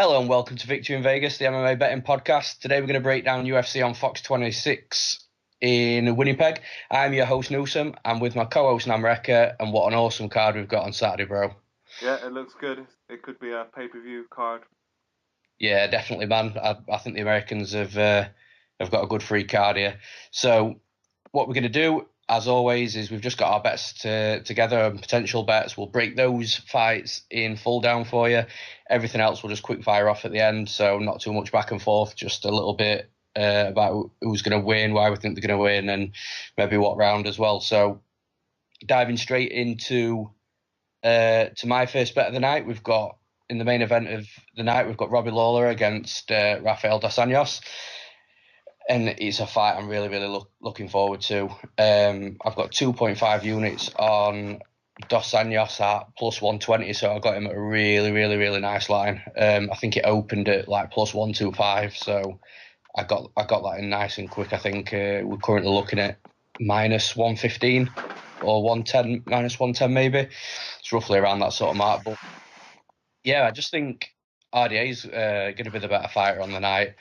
Hello and welcome to Victory in Vegas, the MMA betting podcast. Today we're going to break down UFC on Fox 26 in Winnipeg. I'm your host Newsome. I'm with my co-host Namreka, and what an awesome card we've got on Saturday, bro. Yeah, it looks good. It could be a pay-per-view card. Yeah, definitely, man. I think the Americans have got a good free card here. So what we're going to do, as always, is we've just got our bets together and potential bets. We'll break those fights in full down for you. Everything else we'll just quick fire off at the end. So not too much back and forth, just a little bit about who's going to win, why we think they're going to win, and maybe what round as well. So diving straight into to my first bet of the night, we've got in the main event of the night, we've got Robbie Lawler against Rafael dos Anjos. And it's a fight I'm really looking forward to. I've got 2.5 units on Dos Anjos at plus 120, so I got him at a really nice line. I think it opened at like plus 125, so I got that in nice and quick. I think we're currently looking at minus 115 or 110, minus 110 maybe. It's roughly around that sort of mark. But yeah, I just think RDA's going to be the better fighter on the night.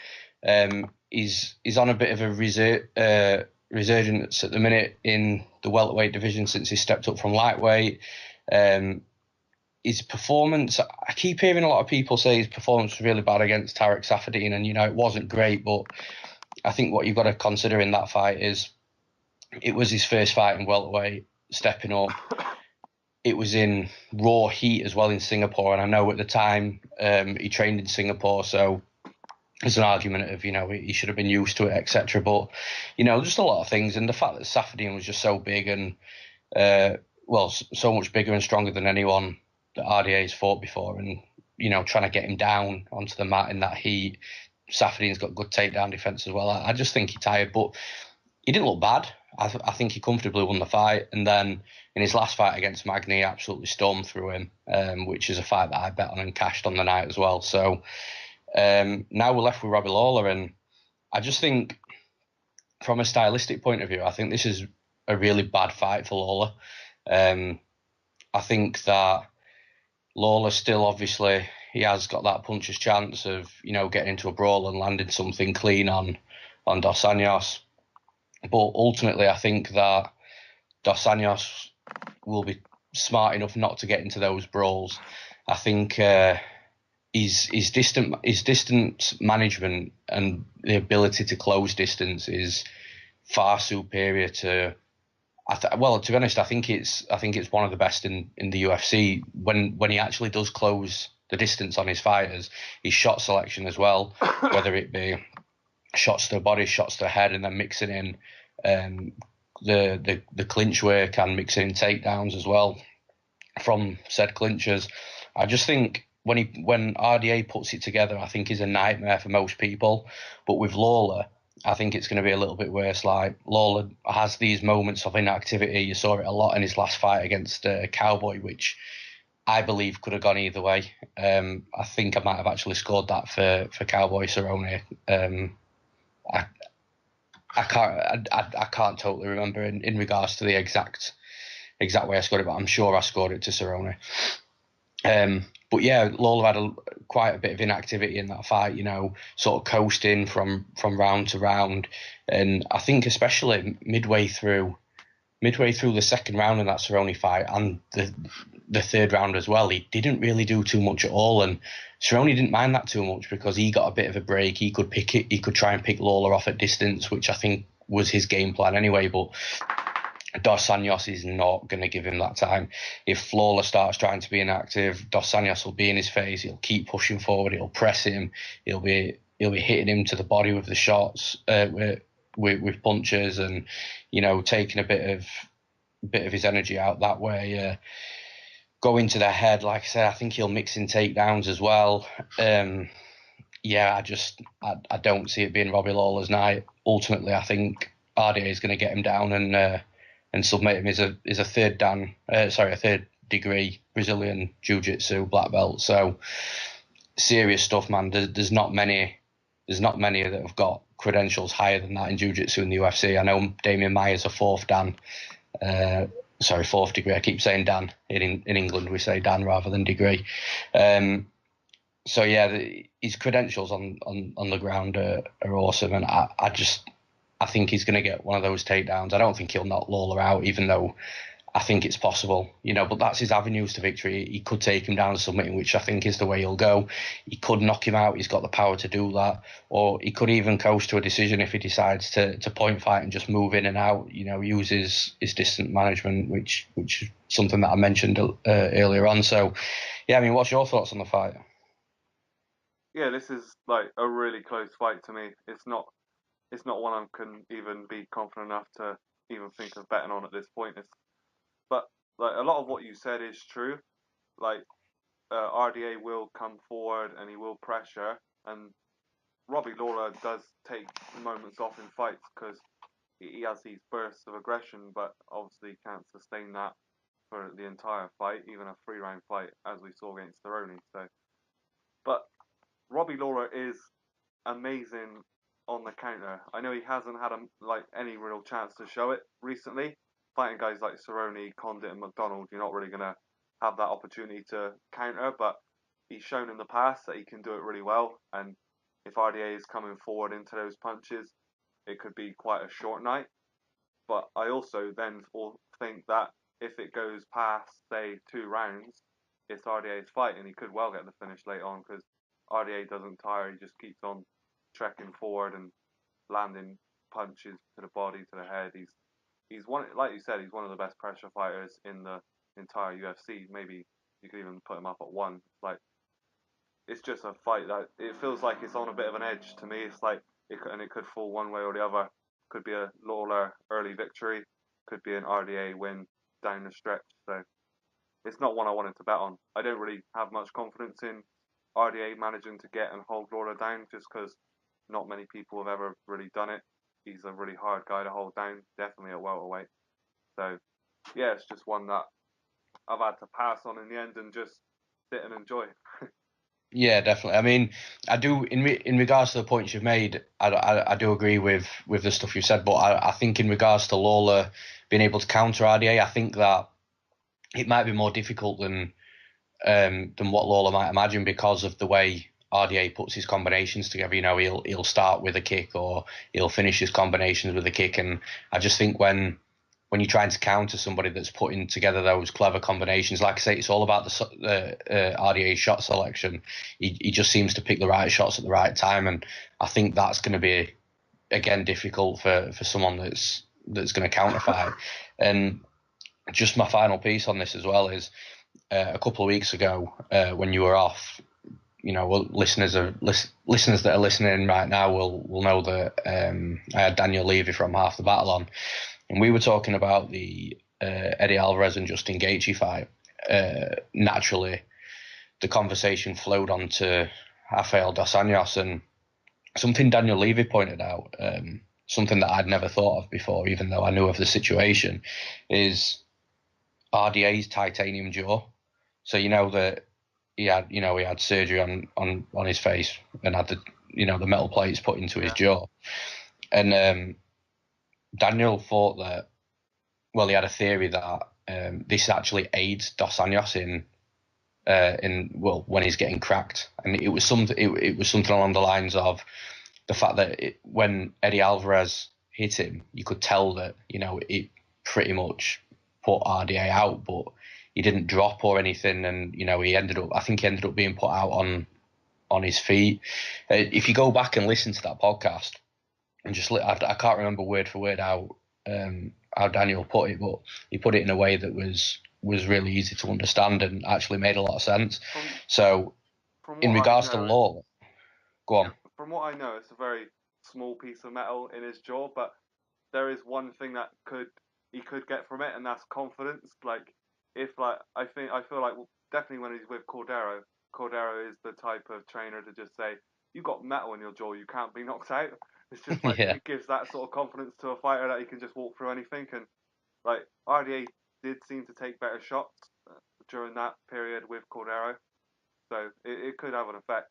He's on a bit of a resurgence at the minute in the welterweight division since he stepped up from lightweight. His performance, I keep hearing a lot of people say his performance was really bad against Tarek Saffiedine, and it wasn't great, but I think what you've got to consider in that fight is it was his first fight in welterweight, stepping up. It was in raw heat as well in Singapore, and I know at the time he trained in Singapore, so there's an argument of, he should have been used to it, etc. But, just a lot of things. And the fact that Saffiedine was just so big and, so much bigger and stronger than anyone that RDA's fought before. And, trying to get him down onto the mat in that heat. Saffiedine's got good takedown defense as well. I just think he tired, but he didn't look bad. I think he comfortably won the fight. And then in his last fight against Magny, absolutely stormed through him, which is a fight that I bet on and cashed on the night as well. So, now we're left with Robbie Lawler, and I just think from a stylistic point of view, I think this is a really bad fight for Lawler. I think that Lawler still, obviously, he has got that puncher's chance of, getting into a brawl and landing something clean on Dos Anjos. But ultimately, I think that Dos Anjos will be smart enough not to get into those brawls. I think his distance management and the ability to close distance is far superior to. To be honest, I think it's one of the best in the UFC. When he actually does close the distance on his fighters, his shot selection as well, whether it be shots to the body, shots to the head, and then mixing in the clinch work and mixing in takedowns as well from said clinchers. I just think when RDA puts it together, I think is a nightmare for most people. But with Lawler, I think it's going to be a little bit worse. Like, Lawler has these moments of inactivity. You saw it a lot in his last fight against Cowboy, which I believe could have gone either way. I think I might have actually scored that for Cowboy Cerrone. I can't totally remember in regards to the exact way I scored it, but I'm sure I scored it to Cerrone. But yeah, Lawler had quite a bit of inactivity in that fight, sort of coasting from round to round. And I think especially midway through the second round in that Cerrone fight and the third round as well, he didn't really do too much at all. And Cerrone didn't mind that too much because he got a bit of a break. He could try and pick Lawler off at distance, which I think was his game plan anyway. But Dos Anjos is not going to give him that time. If Lawler starts trying to be inactive, Dos Anjos will be in his face. He'll keep pushing forward. He'll press him. He'll be hitting him to the body with the shots, with punches, and taking a bit of his energy out that way. Going to the head, like I said, I think he'll mix in takedowns as well. I don't see it being Robbie Lawler's night. Ultimately, I think RDA is going to get him down and submit him as a third degree Brazilian Jiu-Jitsu black belt. So serious stuff, man. There's not many that have got credentials higher than that in Jiu-Jitsu in the UFC. I know Damian Maia's a fourth degree. I keep saying Dan. In England we say Dan rather than degree. So yeah, his credentials on the ground are awesome, and I think he's going to get one of those takedowns. I don't think he'll knock Lawler out, even though I think it's possible, but that's his avenues to victory. He could take him down to submitting, which I think is the way he'll go. He could knock him out. He's got the power to do that. Or he could even coast to a decision if he decides to point fight and just move in and out, use his distance management, which is something that I mentioned earlier on. So, yeah, I mean, what's your thoughts on the fight? Yeah, this is like a really close fight to me. It's not one I can even be confident enough to even think of betting on at this point. But like a lot of what you said is true. Like RDA will come forward and he will pressure, and Robbie Lawler does take moments off in fights because he has these bursts of aggression, but obviously can't sustain that for the entire fight, even a 3-round fight as we saw against Cerrone. So, but Robbie Lawler is amazing on the counter. I know he hasn't had any real chance to show it recently. Fighting guys like Cerrone, Condit, and McDonald, you're not really gonna have that opportunity to counter, but he's shown in the past that he can do it really well. And if RDA is coming forward into those punches, it could be quite a short night. But I also then think that if it goes past, say, 2 rounds, it's RDA's fight, and he could well get the finish late on because RDA doesn't tire. He just keeps on trekking forward and landing punches to the body, to the head. He's one, like you said, he's one of the best pressure fighters in the entire UFC. Maybe you could even put him up at 1. It's just a fight that it feels like it's on a bit of an edge to me. It's like it could fall one way or the other. Could be a Lawler early victory, could be an RDA win down the stretch. So it's not one I wanted to bet on. I don't really have much confidence in RDA managing to get and hold Lawler down just because not many people have ever really done it. He's a really hard guy to hold down, definitely at welterweight. So yeah, it's just one that I've had to pass on in the end and just sit and enjoy. Yeah, definitely. I mean, I do in regards to the points you've made. I do agree with the stuff you said, but I think in regards to Lawler being able to counter RDA, I think that it might be more difficult than what Lawler might imagine because of the way RDA puts his combinations together. He'll start with a kick or he'll finish his combinations with a kick, and I just think when you're trying to counter somebody that's putting together those clever combinations, like I say, it's all about the RDA shot selection. He just seems to pick the right shots at the right time, and I think that's going to be again difficult for someone that's going to counter fight. And just my final piece on this as well is a couple of weeks ago when you were off. Listeners that are listening right now will know that I had Daniel Levy from Half the Battle on, and we were talking about the Eddie Alvarez and Justin Gaethje fight. Naturally, the conversation flowed on to Rafael dos Anjos, and something Daniel Levy pointed out, something that I'd never thought of before, even though I knew of the situation, is RDA's titanium jaw. So that he had surgery on his face and had the metal plates put into his jaw, and Daniel thought that, well, he had a theory that this actually aids Dos Anjos when he's getting cracked, and it was something along the lines of the fact that when Eddie Alvarez hit him, you could tell that it pretty much put RDA out, but he didn't drop or anything, and he ended up being put out on his feet. If you go back and listen to that podcast and I can't remember word for word how Daniel put it, but he put it in a way that was really easy to understand and actually made a lot of sense. So in regards to Lawler, go on. From what I know, it's a very small piece of metal in his jaw, but there is one thing that he could get from it, and that's confidence. I feel like definitely when he's with Cordero is the type of trainer to just say, you got metal in your jaw, you can't be knocked out. It's just It gives that sort of confidence to a fighter that he can just walk through anything. And RDA did seem to take better shots during that period with Cordero, so it could have an effect.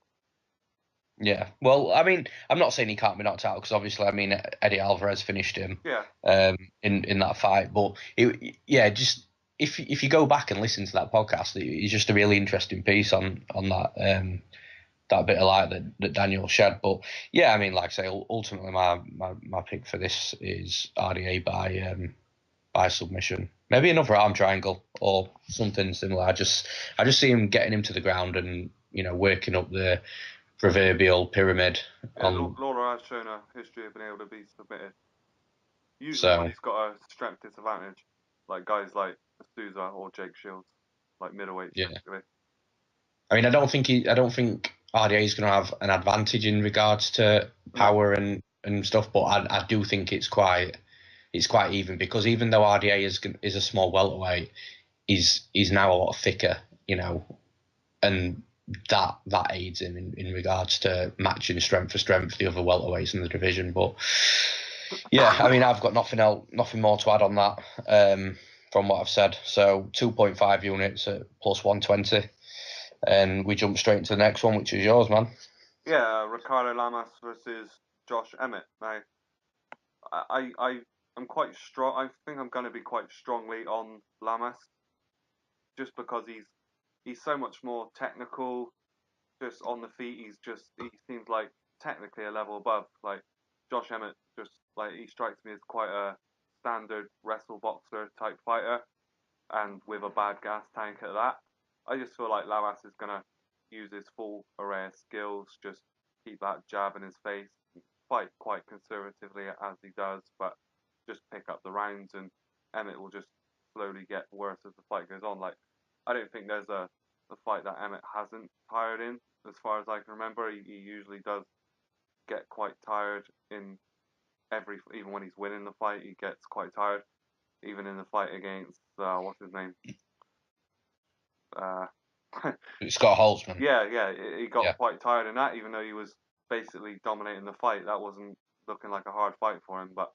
Yeah, well, I mean, I'm not saying he can't be knocked out because obviously, I mean, Eddie Alvarez finished him. In that fight, but just if you go back and listen to that podcast, it's just a really interesting piece on that that bit of light that Daniel shed. But yeah, I mean, like I say, ultimately my pick for this is RDA by submission. Maybe another arm triangle or something similar. I just see him getting him to the ground and working up the proverbial pyramid. Yeah, Lawler has shown a history of being able to be submitted. Usually So, when he's got a strength disadvantage, like guys like Souza or Jake Shields, like middleweights, yeah. basically. I mean, I don't think RDA is going to have an advantage in regards to power and stuff, but I do think it's quite even, because even though RDA is a small welterweight, he's now a lot thicker, and that aids him in regards to matching strength for strength the other welterweights in the division. But yeah, I mean, I've got nothing more to add on that from what I've said. So 2.5 units at plus 120. And we jump straight into the next one, which is yours, man. Yeah, Ricardo Lamas versus Josh Emmett. Now, I'm quite strong. I think I'm going to be quite strongly on Lamas, just because he's so much more technical. Just on the feet, he seems like technically a level above. Like Josh Emmett, just like he strikes me as quite a standard wrestle boxer type fighter, and with a bad gas tank at that. I just feel like Lamas is gonna use his full array of skills, just keep that jab in his face, fight quite conservatively as he does, but just pick up the rounds, and Emmett will just slowly get worse as the fight goes on. Like, I don't think there's a fight that Emmett hasn't tired in, as far as I can remember. He usually does get quite tired in even when he's winning the fight, he gets quite tired. Even in the fight against what's his name? Scott Holtzman. Yeah, he got quite tired in that, even though he was basically dominating the fight. That wasn't looking like a hard fight for him, but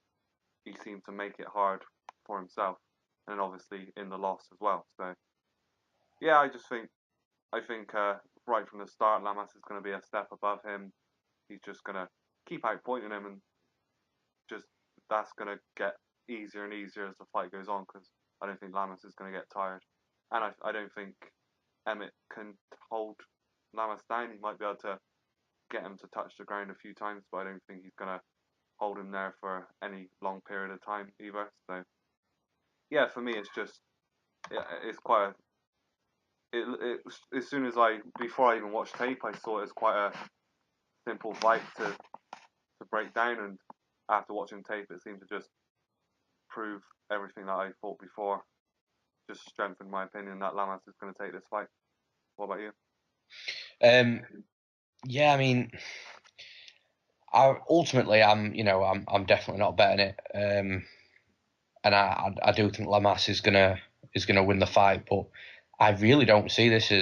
he seemed to make it hard for himself, and obviously in the loss as well. So yeah, I think right from the start, Lamas is going to be a step above him. He's just going to keep outpointing him, and just that's going to get easier and easier as the fight goes on, because I don't think Lamas is going to get tired, and I don't think Emmett can hold Lamas down. He might be able to get him to touch the ground a few times, but I don't think he's going to hold him there for any long period of time either. So yeah, for me, it's quite a as soon as before I even watched tape, I saw it as quite a simple fight to break down, and after watching tape, it seemed to just prove everything that I thought before. Just strengthened my opinion that Lamas is going to take this fight. What about you? Yeah, I mean, ultimately, I'm definitely not betting it, and I do think Lamas is gonna win the fight, but I really don't see this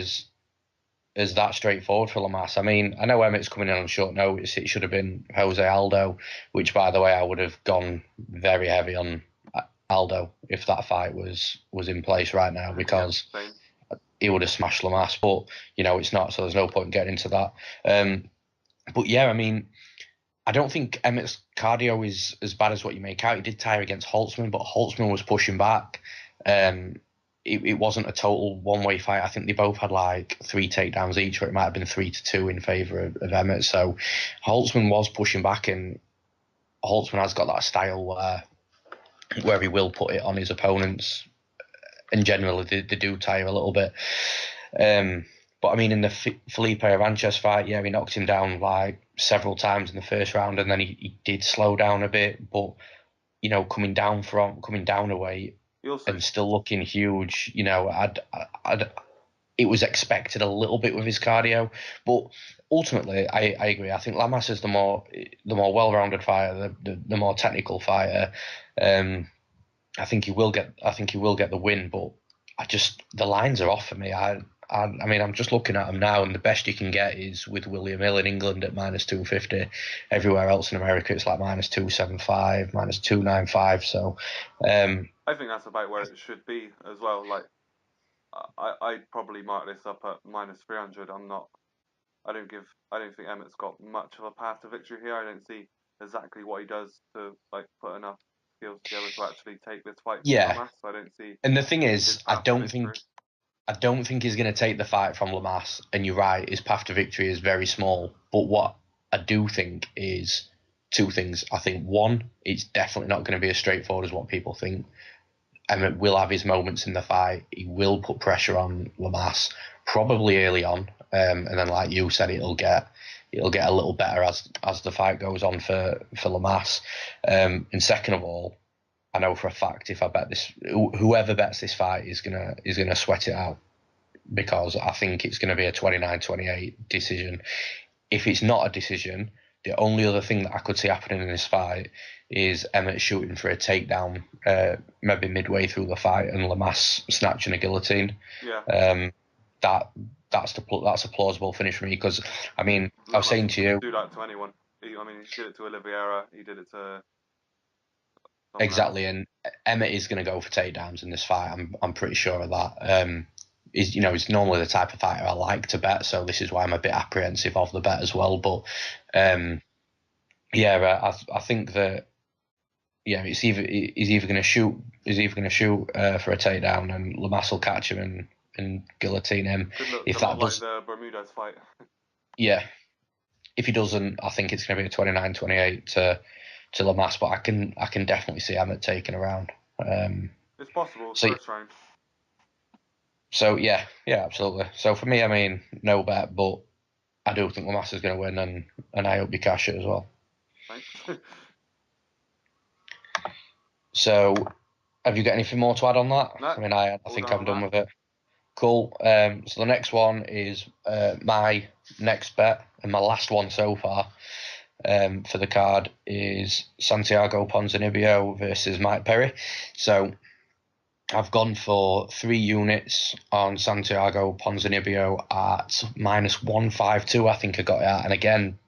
as that straightforward for Lamas. I mean, I know Emmett's coming in on short notice. It should have been Jose Aldo, which, by the way, I would have gone very heavy on Aldo if that fight was in place right now, because he would have smashed Lamas. But it's not, so there's no point in getting into that. But yeah, I mean, I don't think Emmett's cardio is as bad as what you make out. He did tire against Holtzman, but Holtzman was pushing back. It wasn't a total one-way fight. I think they both had like 3 takedowns each, or it might have been 3-2 in favour of Emmett. So Holtzman was pushing back, and Holtzman has got that style where he will put it on his opponents, and generally they do tire a little bit. But I mean, in the Felipe Anjos fight, yeah, he knocked him down like several times in the first round, and then he did slow down a bit. But coming down a weight and still looking huge, it was expected a little bit with his cardio. But ultimately, I agree. I think Lamas is the more well-rounded fighter, the more technical fighter. I think he will get the win, but the lines are off for me. I mean, I'm just looking at them now, and the best you can get is with William Hill in England at -250. Everywhere else in America, it's like -275, -295. So, I think that's about where it should be as well. Like, I'd probably mark this up at -300. I don't think Emmett's got much of a path to victory here. I don't see exactly what he does to like put enough skills together to actually take this fight. Yeah. So I don't see. And the thing is, I don't think I don't think he's going to take the fight from Lamas. And you're right, his path to victory is very small. But what I do think is two things. I think, one, it's definitely not going to be as straightforward as what people think. Emmett will have his moments in the fight. He will put pressure on Lamas, probably early on. And then, like you said, it'll get a little better as the fight goes on for Lamas. And second of all, I know for a fact if I bet this, whoever bets this fight is gonna sweat it out, because I think it's going to be a 29-28 decision. If it's not a decision, the only other thing that I could see happening in this fight is Emmett shooting for a takedown, maybe midway through the fight, and Lamas snatching a guillotine. Yeah. That's a plausible finish for me, because I mean, I was saying to you, do that to anyone. He did it to Oliveira. He did it to exactly, and Emmett is going to go for takedowns in this fight. I'm pretty sure of that. He's normally the type of fighter I like to bet, so this is why I'm a bit apprehensive of the bet as well. But I think that he's either going to shoot for a takedown, and Lamas will catch him and guillotine him. If that does, like the Bermudez fight. Yeah, if he doesn't, I think it's going to be a 29-28 to Lamas, but I can definitely see Emmett taking around. It's possible. First round. So yeah, absolutely. So for me, I mean, no bet, but I do think Lamas is going to win, and I hope you cash it as well. Thanks. So, have you got anything more to add on that? No, I mean, I think I'm done with it. Cool. So the next one is my next bet, and my last one so far for the card is Santiago Ponzinibbio versus Mike Perry. So I've gone for 3 units on Santiago Ponzinibbio at -152. I think I got it at, and again,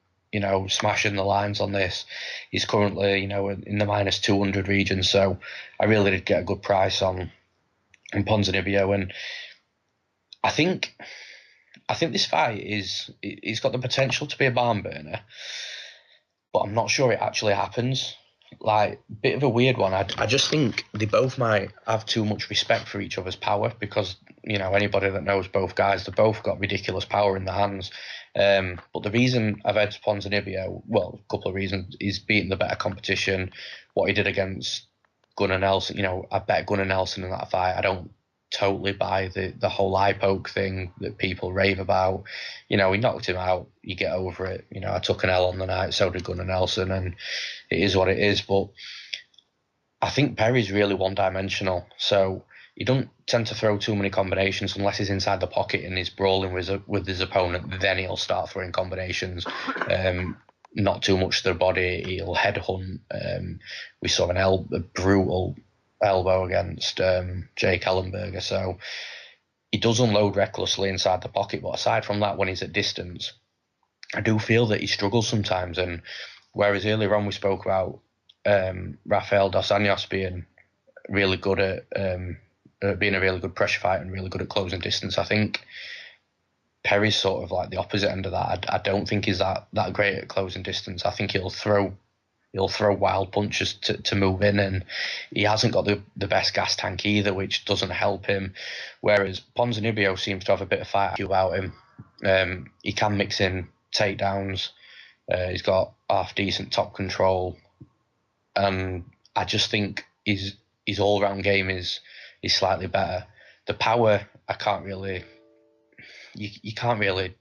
smashing the lines on this. He's currently, in the -200 region, so I really did get a good price on Ponzinibbio, and I think this fight it's got the potential to be a barn burner, but I'm not sure it actually happens. Like, bit of a weird one. I just think they both might have too much respect for each other's power, because anybody that knows both guys, they've both got ridiculous power in their hands. But the reason I've edged Ponzinibbio, well, a couple of reasons, he's beaten the better competition. What he did against Gunnar Nelson, I bet Gunnar Nelson in that fight. I don't totally buy the whole eye poke thing that people rave about. He knocked him out. You get over it. I took an L on the night, so did Gunnar Nelson, and it is what it is. But I think Perry's really one-dimensional, so he don't tend to throw too many combinations unless he's inside the pocket and he's brawling with his opponent. Then he'll start throwing combinations. Not too much to the body. He'll headhunt. We saw a brutal elbow against Jake Ellenberger. So he does unload recklessly inside the pocket, but aside from that, when he's at distance, I do feel that he struggles sometimes. And whereas earlier on we spoke about Rafael dos Anjos being really good at being a really good pressure fighter and really good at closing distance, I think Perry's sort of like the opposite end of that. I don't think he's that great at closing distance. I think he'll throw wild punches to move in, and he hasn't got the best gas tank either, which doesn't help him. Whereas Ponzinibbio seems to have a bit of fight IQ about him. He can mix in takedowns. He's got half decent top control, and I just think his all-round game is slightly better. The power, I can't really. You can't really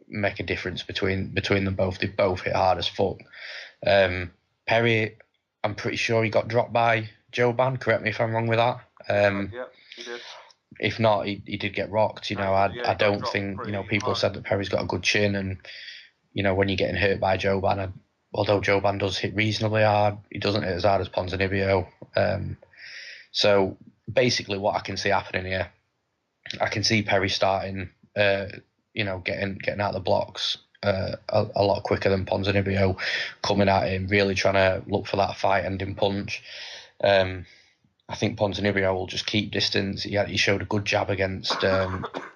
make a difference between them both. They both hit hard as fuck. Perry, I'm pretty sure he got dropped by Joban. Correct me if I'm wrong with that. Yeah, he did. If not, he did get rocked. I don't think people said that Perry's got a good chin, and when you're getting hurt by Joban, although Joban does hit reasonably hard, he doesn't hit as hard as Ponzinibbio. So basically, what I can see happening here, I can see Perry starting, getting out of the blocks a lot quicker than Ponzinibbio, coming at him, really trying to look for that fight-ending punch. I think Ponzinibbio will just keep distance. He showed a good jab against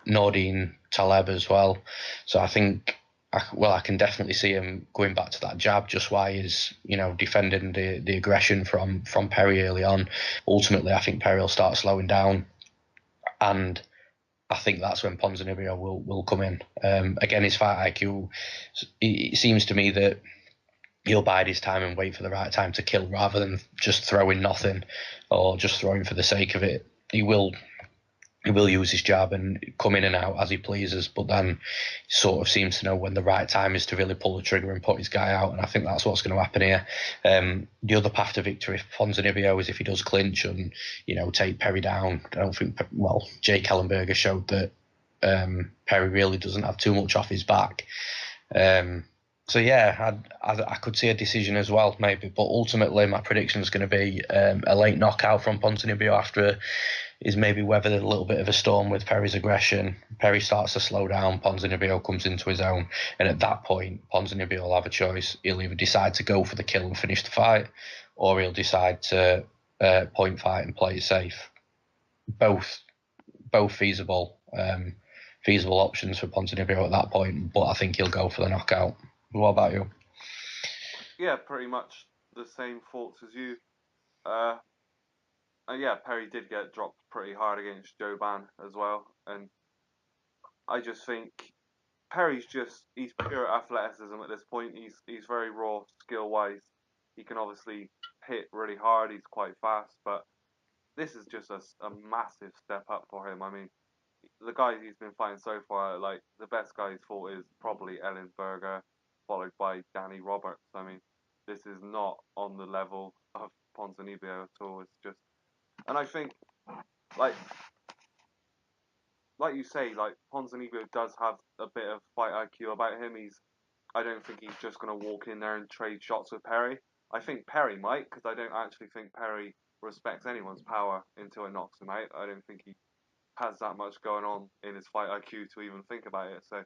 Nordine Taleb as well. So I think, I can definitely see him going back to that jab, just why he's defending the aggression from Perry early on. Ultimately, I think Perry will start slowing down, and I think that's when Ponzinibbio will come in. Again, his fight IQ, it seems to me that he'll bide his time and wait for the right time to kill rather than just throwing nothing or just throwing for the sake of it. He will use his jab and come in and out as he pleases, but then sort of seems to know when the right time is to really pull the trigger and put his guy out, and I think that's what's going to happen here. The other path to victory for Ponzinibbio is if he does clinch and, take Perry down. I don't think, Jake Ellenberger showed that Perry really doesn't have too much off his back. So yeah, I could see a decision as well, maybe, but ultimately my prediction is going to be a late knockout from Ponzinibbio after is maybe weathered a little bit of a storm with Perry's aggression. Perry starts to slow down, Ponzinibbio comes into his own, and at that point, Ponzinibbio will have a choice. He'll either decide to go for the kill and finish the fight, or he'll decide to point fight and play it safe. Both feasible options for Ponzinibbio at that point, but I think he'll go for the knockout. What about you? Yeah, pretty much the same thoughts as you. Yeah, Perry did get dropped pretty hard against Joban as well, and I just think Perry's he's pure athleticism at this point. He's very raw skill wise. He can obviously hit really hard. He's quite fast, but this is just a massive step up for him. I mean, the guys he's been fighting so far, like the best guy he's fought is probably Ellenberger, followed by Danny Roberts. I mean, this is not on the level of Ponzinibbio at all. It's just, and I think, like you say, like Ponzinibbio does have a bit of fight IQ about him. I don't think he's just going to walk in there and trade shots with Perry. I think Perry might, because I don't actually think Perry respects anyone's power until it knocks him out. I don't think he has that much going on in his fight IQ to even think about it. So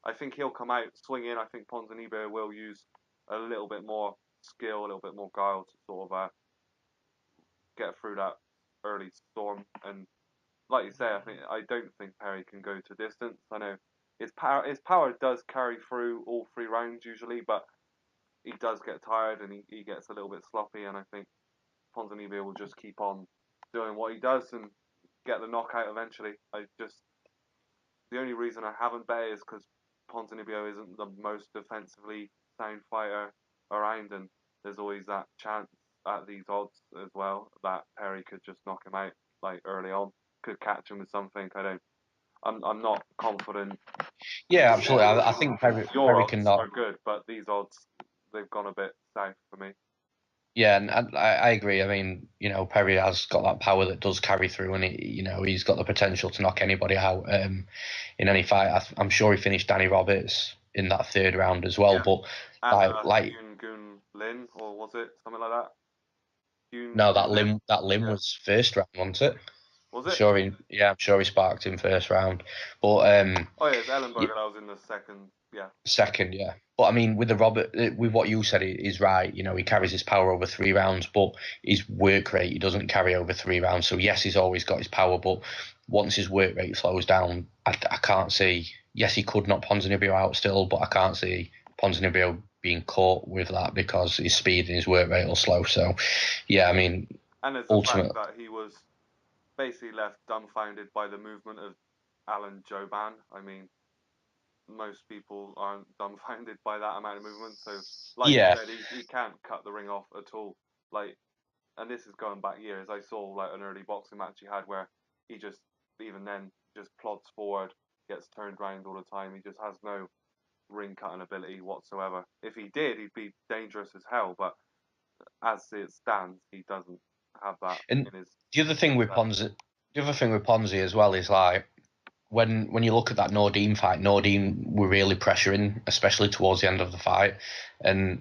I think he'll come out swinging. I think Ponzinibbio will use a little bit more skill, a little bit more guile to sort of get through that early storm. And like you say, I don't think Perry can go to distance. I know his power does carry through all 3 rounds usually, but he does get tired and he gets a little bit sloppy. And I think Ponzinibbio will just keep on doing what he does and get the knockout eventually. The only reason I haven't bet is because Ponzinibbio isn't the most defensively sound fighter around, and there's always that chance at these odds as well that Perry could just knock him out like early on, could catch him with something. I'm not confident. Yeah, absolutely. I think Perry can knock. Are good, but these odds, they've gone a bit south for me. Yeah, and I agree. I mean, Perry has got that power that does carry through, and he's got the potential to knock anybody out in any fight. I'm sure he finished Danny Roberts in that 3rd round as well. Yeah. But like Gun Lin, or was it something like that? No, that Lim was 1st round, wasn't it? Was it? I'm sure he sparked in 1st round. But it's Ellenberger. That was in the 2nd. Yeah. 2nd, yeah. But I mean, with what you said, is right. He carries his power over 3 rounds, but his work rate he doesn't carry over 3 rounds. So yes, he's always got his power, but once his work rate slows down, I can't see. Yes, he could knock Ponzinibbio out still, but I can't see Ponzinibbio being caught with that because his speed and his work rate will slow. So yeah, I mean, and it's the fact that he was basically left dumbfounded by the movement of Alan Joban. I mean, most people aren't dumbfounded by that amount of movement. So, like you said, he can't cut the ring off at all. Like, and this is going back years. I saw like an early boxing match he had where he just, even then, just plods forward, gets turned around all the time. He just has no ring cutting ability whatsoever. If he did, he'd be dangerous as hell. But as it stands, he doesn't have that. And the other thing with Ponzi as well is like, when you look at that Nordine fight, Nordine were really pressuring, especially towards the end of the fight, and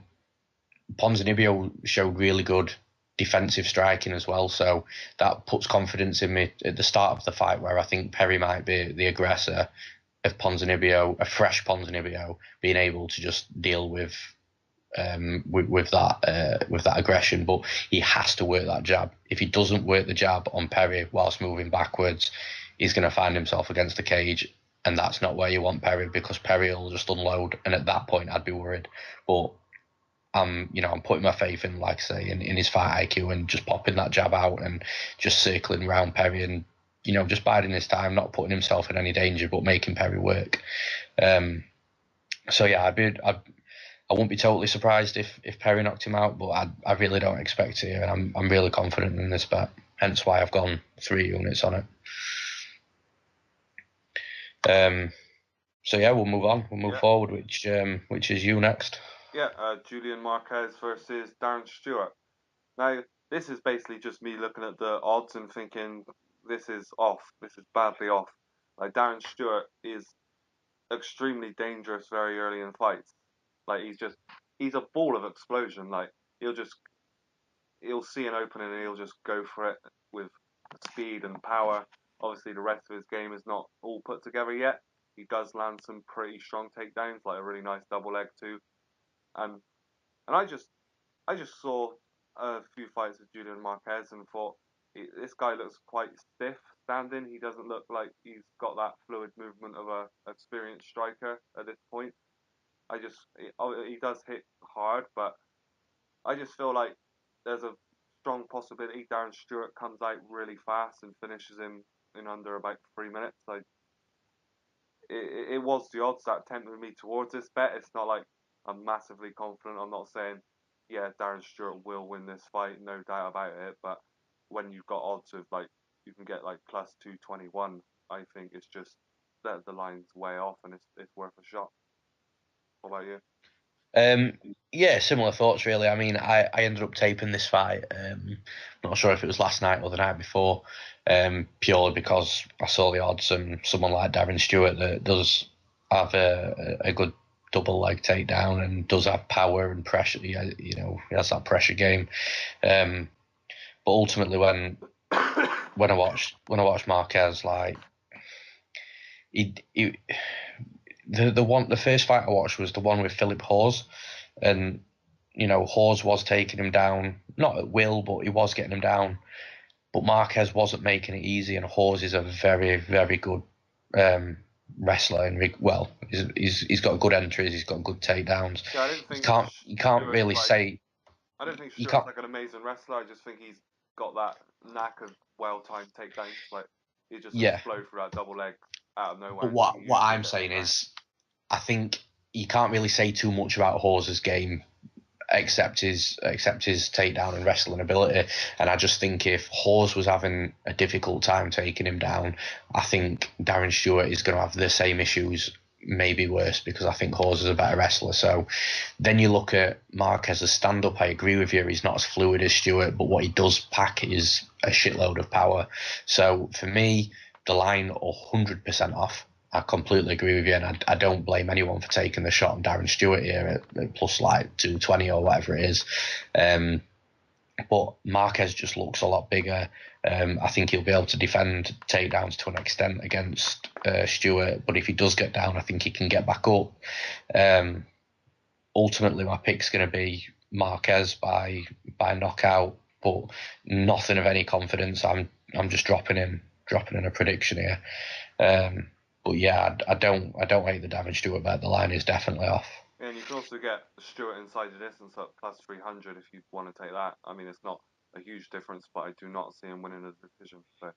Ponzinibbio showed really good defensive striking as well. So that puts confidence in me at the start of the fight, where I think Perry might be the aggressor of Ponzinibbio, a fresh Ponzinibbio, being able to just deal with that aggression. But he has to work that jab. If he doesn't work the jab on Perry whilst moving backwards, he's going to find himself against the cage, and that's not where you want Perry, because Perry will just unload, and at that point I'd be worried. But I'm putting my faith in, like I say, in his fight IQ and just popping that jab out and just circling around Perry and just biding his time, not putting himself in any danger, but making Perry work. So yeah, I wouldn't be totally surprised if Perry knocked him out, but I really don't expect to, and I'm really confident in this bet. Hence why I've gone 3 units on it. So yeah, we'll move on. We'll move forward. Which is you next? Yeah, Julian Marquez versus Darren Stewart. Now, this is basically just me looking at the odds and thinking this is off. This is badly off. Like, Darren Stewart is extremely dangerous very early in fights. Like, he's a ball of explosion. Like, he'll see an opening and he'll just go for it with speed and power. Obviously, the rest of his game is not all put together yet. He does land some pretty strong takedowns, like a really nice double leg too. And I just saw a few fights with Julian Marquez and thought this guy looks quite stiff standing. He doesn't look like he's got that fluid movement of a experienced striker at this point. He does hit hard, but I just feel like there's a strong possibility Darren Stewart comes out really fast and finishes him in under about 3 minutes. Like it was the odds that tempted me towards this bet. It's not like I'm massively confident. I'm not saying, yeah, Darren Stewart will win this fight, no doubt about it. But when you've got odds of like you can get like plus 221, I think it's just that the line's way off and it's worth a shot. What about you? Yeah, similar thoughts really. I mean, I ended up taping this fight. Not sure if it was last night or the night before, purely because I saw the odds and someone like Darren Stewart that does have a good double leg takedown and does have power and pressure. He has that pressure game. But ultimately, when I watched Marquez, like the first fight I watched was the one with Philip Hawes, and Hawes was taking him down, not at will, but he was getting him down. But Marquez wasn't making it easy, and Hawes is a very, very good wrestler. And he's got good entries, he's got good takedowns. Yeah, I didn't think you can't really say. I don't think Stewart's like an amazing wrestler. I just think he's got that knack of well-timed takedowns. Like he just flow through that double leg out of nowhere. But what I'm saying is, I think you can't really say too much about Hawes' game except his takedown and wrestling ability. And I just think if Hawes was having a difficult time taking him down, I think Darren Stewart is going to have the same issues, maybe worse, because I think Hawes is a better wrestler. So then you look at Marquez's stand-up, I agree with you, he's not as fluid as Stewart, but what he does pack is a shitload of power. So for me, the line 100% off. I completely agree with you, and I don't blame anyone for taking the shot on Darren Stewart here at plus like 220 or whatever it is. But Marquez just looks a lot bigger. I think he'll be able to defend takedowns to an extent against Stewart, but if he does get down, I think he can get back up. Ultimately, my pick's going to be Marquez by knockout, but nothing of any confidence. I'm just dropping in a prediction here. But yeah, I don't hate the Darren Stewart bet. The line is definitely off. Yeah, and you can also get Stewart inside the distance at plus 300 if you want to take that. I mean, it's not a huge difference, but I do not see him winning a decision. So.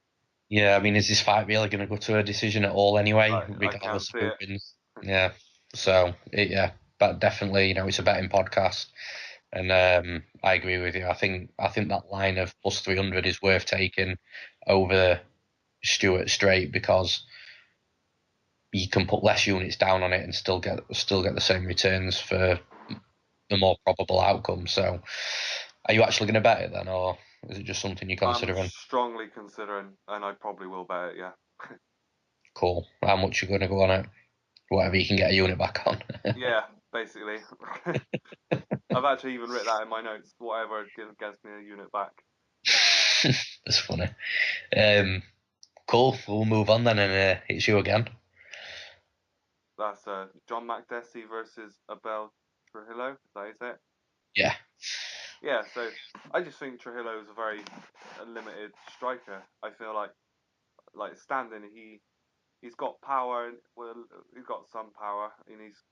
Yeah, I mean, is this fight really going to go to a decision at all anyway, regardless of who wins? Yeah, so but definitely, it's a betting podcast, and I agree with you. I think that line of plus 300 is worth taking over Stewart straight because you can put less units down on it and still get the same returns for the more probable outcome. So, are you actually going to bet it then, or is it just something you're considering? I'm strongly considering, and I probably will bet it. Yeah. Cool. How much you going to go on it? Whatever you can get a unit back on. Yeah, basically. I've actually even written that in my notes. Whatever gets me a unit back. That's funny. Cool. We'll move on then, and it's you again. That's John Makdessi versus Abel Trujillo. Is that is it? Yeah. Yeah. So I just think Trujillo is a very limited striker. I feel like standing, he's got power. Well, he's got some power, and he's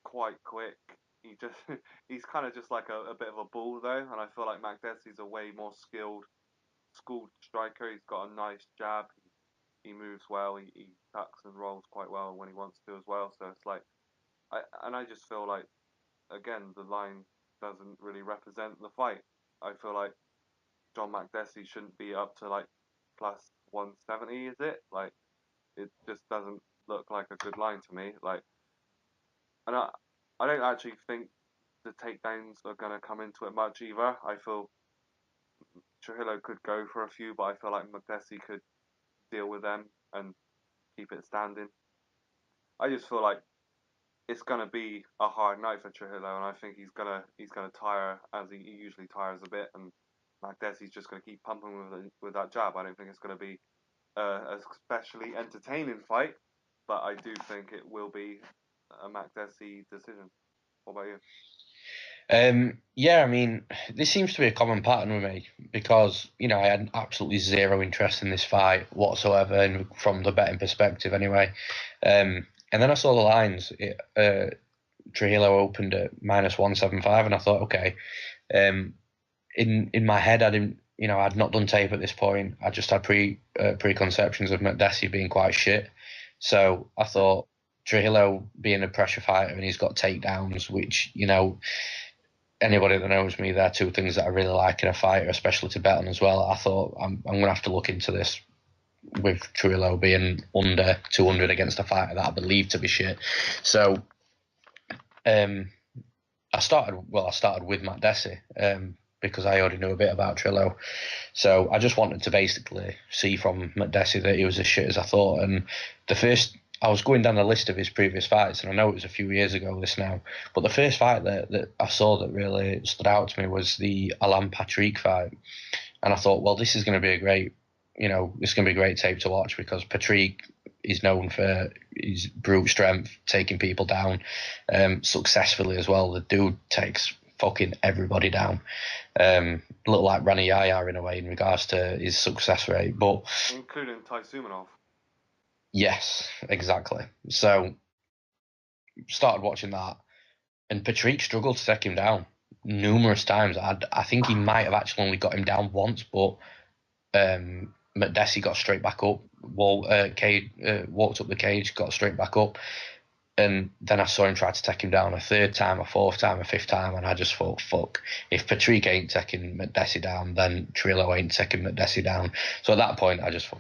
quite quick. He's kind of just like a bit of a bull though, and I feel like Makdessi's a way more schooled striker. He's got a nice jab. he moves well. He tucks and rolls quite well when he wants to as well. So it's like, I just feel like, again, the line doesn't really represent the fight. I feel like John Makdessi shouldn't be up to like plus 170, is it? Like, it just doesn't look like a good line to me. Like, and I don't actually think the takedowns are going to come into it much either. I feel Trujillo could go for a few, but I feel like Makdessi could deal with them and keep it standing. I just feel like it's going to be a hard night for Trujillo, and I think he's gonna tire, as he usually tires a bit, and Makdessi's just going to keep pumping with that jab. I don't think it's going to be a especially entertaining fight, but I do think it will be a Makdessi decision. What about you? Yeah, I mean, this seems to be a common pattern with me because, I had absolutely zero interest in this fight whatsoever, and from the betting perspective anyway. And then I saw the lines. Trujillo opened at -175, and I thought, okay. In my head, I didn't, I'd not done tape at this point. I just had preconceptions of Makdessi being quite shit. So I thought Trujillo being a pressure fighter and he's got takedowns, which, anybody that knows me, they're two things that I really like in a fighter, especially to bet on as well. I thought I'm going to have to look into this with Trujillo being under 200 against a fighter that I believe to be shit. So I started with Makdessi because I already knew a bit about Trujillo. So I just wanted to basically see from Makdessi that he was as shit as I thought. And I was going down the list of his previous fights, and I know it was a few years ago this now, but the first fight that I saw that really stood out to me was the Alan Patrick fight. And I thought, well, this is going to be a great tape to watch because Patrick is known for his brute strength, taking people down successfully as well. The dude takes fucking everybody down. A little like Rani Yahya in a way in regards to his success rate, but including Teixiera. Yes, exactly. So started watching that, and Patrick struggled to take him down numerous times. I think he might have actually only got him down once, but Makdessi got straight back up. Walked up the cage, got straight back up, and then I saw him try to take him down a third time, a fourth time, a fifth time, and I just thought, fuck, if Patrick ain't taking Makdessi down, then Trujillo ain't taking Makdessi down. So at that point, I just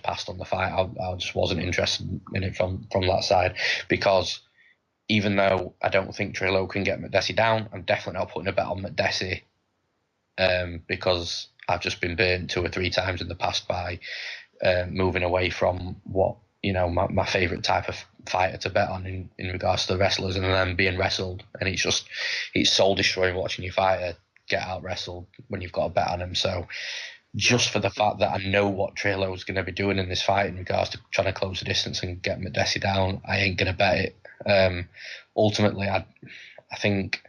passed on the fight. I just wasn't interested in it from that side, because even though I don't think Trujillo can get Makdessi down, I'm definitely not putting a bet on Makdessi because I've just been burnt 2 or 3 times in the past by moving away from what my favourite type of fighter to bet on in regards to the wrestlers, and then being wrestled, and it's soul destroying watching your fighter get out wrestled when you've got a bet on him. So just for the fact that I know what Trujillo is going to be doing in this fight in regards to trying to close the distance and get Makdessi down, I ain't going to bet it. Ultimately, I think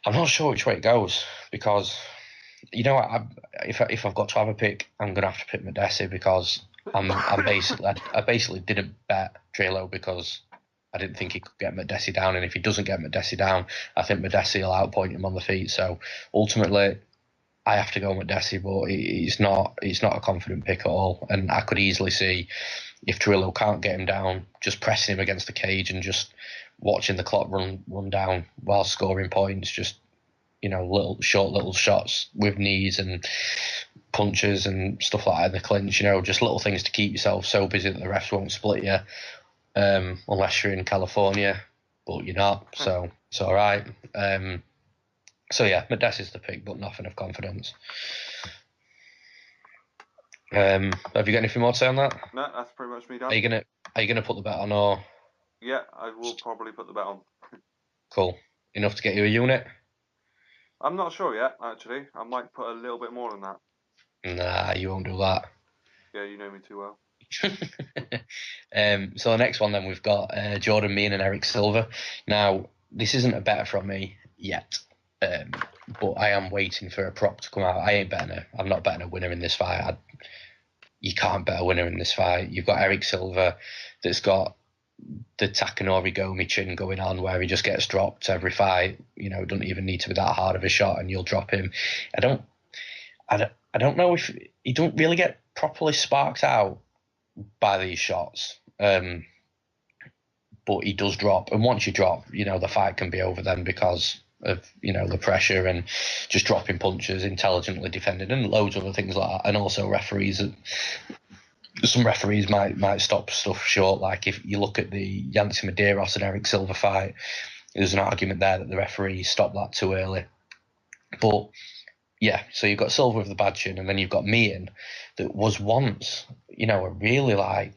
I'm not sure which way it goes, because if I've got to have a pick, I'm going to have to pick Makdessi, because I basically didn't bet Trujillo because I didn't think he could get Makdessi down, and if he doesn't get Makdessi down, I think Makdessi will outpoint him on the feet. So ultimately, I have to go Makdessi, but it's not a confident pick at all. And I could easily see if Trujillo can't get him down, just pressing him against the cage and just watching the clock run down while scoring points, just little shots with knees and punches and stuff like that in the clinch, just little things to keep yourself so busy that the refs won't split you, unless you're in California, but you're not, so it's all right. So yeah, Makdessi's the pick, but nothing of confidence. Have you got anything more to say on that? No, that's pretty much me done. Are you gonna put the bet on, or? Yeah, I will probably put the bet on. Cool. Enough to get you a unit? I'm not sure yet, actually. I might put a little bit more than that. Nah, you won't do that. Yeah, you know me too well. So the next one then, we've got Jordan Mean and Erick Silva. Now, this isn't a bet from me yet, but I am waiting for a prop to come out. I'm not betting a winner in this fight. You can't bet a winner in this fight. You've got Erick Silva that's got the Takanori Gomi chin going on, where he just gets dropped every fight. It doesn't even need to be that hard of a shot, and you'll drop him. I don't know if he don't really get properly sparked out by these shots. But he does drop, and once you drop, the fight can be over then because of the pressure and just dropping punches, intelligently defended, and loads of other things like that. And also some referees might stop stuff short. Like if you look at the Yancy Medeiros and Erick Silva fight, there's an argument there that the referee stopped that too early. But yeah, so you've got Silva with the bad chin, and then you've got Meehan that was once, a really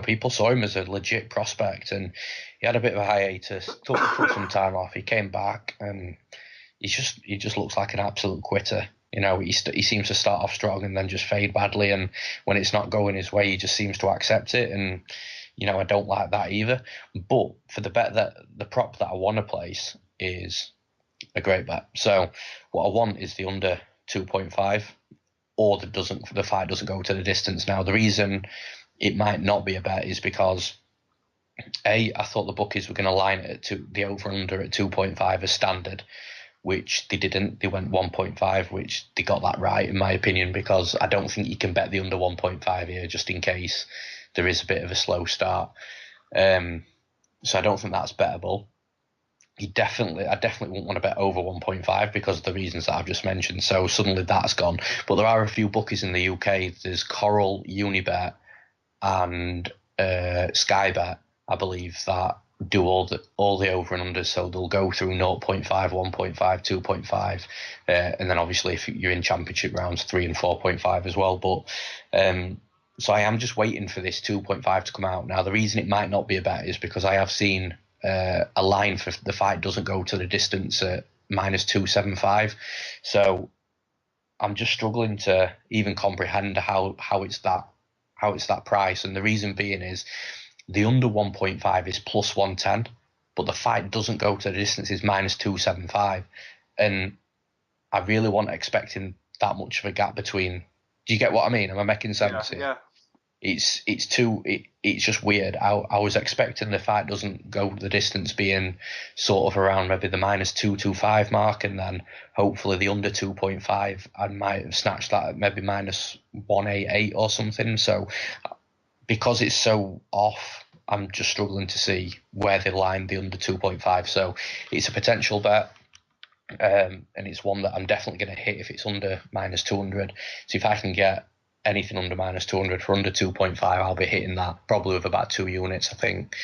people saw him as a legit prospect, and he had a bit of a hiatus, took some time off. He came back, and he just looks like an absolute quitter. He seems to start off strong and then just fade badly, and when it's not going his way, he just seems to accept it. And I don't like that either. But for the bet the prop that I want to place is a great bet. So what I want is the under 2.5, or the fight doesn't go to the distance. Now the reason it might not be a bet is because I thought the bookies were going to line it at the over-under at 2.5 as standard, which they didn't. They went 1.5, which they got that right, in my opinion, because I don't think you can bet the under 1.5 here, just in case there is a bit of a slow start. So I don't think that's bettable. I definitely wouldn't want to bet over 1.5 because of the reasons that I've just mentioned. So suddenly that's gone. But there are a few bookies in the UK. There's Coral, Unibet, and Sky Bet, I believe, that do all the over and unders. So they'll go through 0.5, 1.5, 2.5, and then obviously if you're in championship rounds, 3 and 4.5 as well. But so I am just waiting for this 2.5 to come out. Now the reason it might not be a bet is because I have seen a line for the fight doesn't go to the distance at -275. So I'm just struggling to even comprehend how it's that price. And the reason being is the under 1.5 is +110, but the fight doesn't go to the distance is -275. And I really wasn't expecting that much of a gap between. Do you get what I mean? Am I making sense here? Yeah. It's just weird. I was expecting the fight doesn't go the distance being sort of around maybe the -225 mark, and then hopefully the under 2.5 I might have snatched that at maybe -188 or something. So because it's so off, I'm just struggling to see where they line the under 2.5. So it's a potential bet. And it's one that I'm definitely going to hit if it's under -200. So if I can get anything under -200 for under 2.5, I'll be hitting that probably with about 2 units, I think.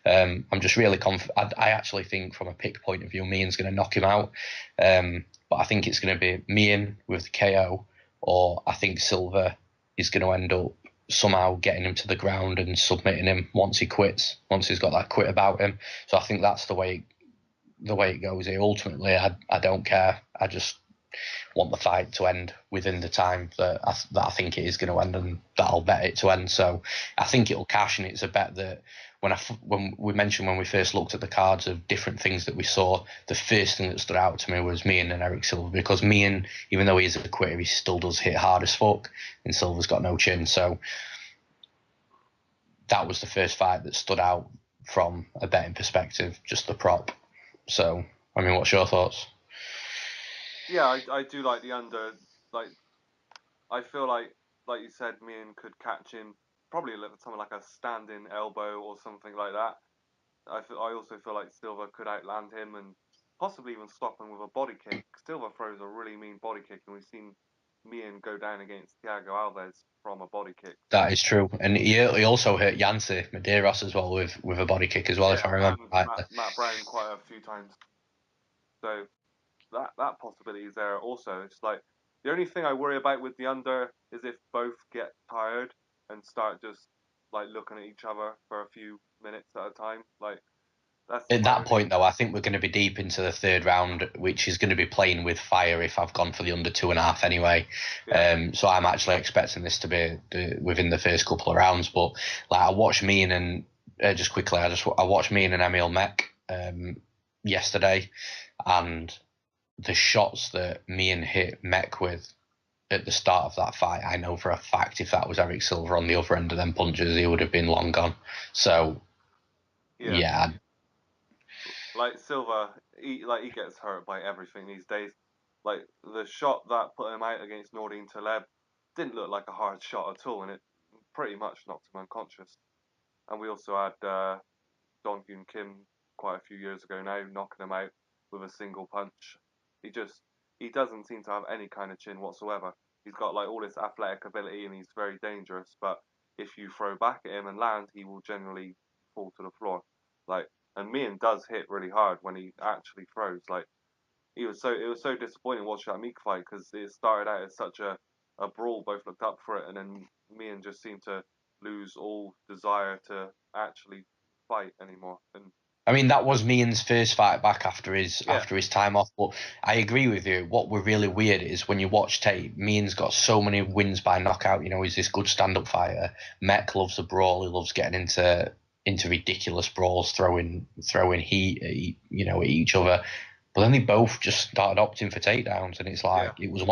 I'm just really confident. I actually think from a pick point of view, Meehan's going to knock him out. But I think it's going to be Meehan with the KO, or I think Silva is going to end up somehow getting him to the ground and submitting him once he quits, once he's got that quit about him. So I think that's the way it goes here. Ultimately, I don't care. I just want the fight to end within the time that I think it is going to end, and that I'll bet it to end. So I think it'll cash, and it's a bet that when we mentioned when we first looked at the cards of different things that we saw, the first thing that stood out to me was Meehan and Erick Silva, because Meehan, even though he's a quitter, he still does hit hard as fuck, and Silva's got no chin. So that was the first fight that stood out from a betting perspective, just the prop. So, I mean, what's your thoughts? Yeah, I do like the under. Like, I feel like you said, Meehan could catch him, probably something like a standing elbow or something like that. I also feel like Silva could outland him and possibly even stop him with a body kick. Silva throws a really mean body kick, and we've seen Meehan go down against Thiago Alves from a body kick. That is true, and he also hurt Yancy Medeiros as well with a body kick as well, if I remember right. Matt Brown quite a few times. So that possibility is there also. It's like the only thing I worry about with the under is if both get tired and start just like looking at each other for a few minutes at a time. Like that's at that point though, I think we're going to be deep into the third round, which is going to be playing with fire if I've gone for the under 2.5 anyway. Yeah. So I'm actually expecting this to be within the first couple of rounds. But like I watched Meehan and just quickly, I watched Meehan and Emil Mek yesterday, and the shots that Meehan hit Mek with at the start of that fight, I know for a fact if that was Erick Silva on the other end of them punches, he would have been long gone. So yeah. Like Silva, he gets hurt by everything these days. Like the shot that put him out against Nordine Taleb, didn't look like a hard shot at all, and it pretty much knocked him unconscious. And we also had Don Hyun Kim quite a few years ago now, knocking him out with a single punch. He doesn't seem to have any kind of chin whatsoever. He's got like all this athletic ability and he's very dangerous, but if you throw back at him and land, he will generally fall to the floor. Like, and Mian does hit really hard when he actually throws. Like, it was so disappointing watching that Meek fight because it started out as such a brawl. Both looked up for it, and then Mian just seemed to lose all desire to actually fight anymore. And I mean, that was Mian's first fight back after his yeah, time off. But I agree with you. What were really weird is when you watch tape, Mian's got so many wins by knockout. You know, he's this good stand-up fighter. Mek loves a brawl. He loves getting into ridiculous brawls, throwing heat at, at each other. But then they both just started opting for takedowns, and it's like it was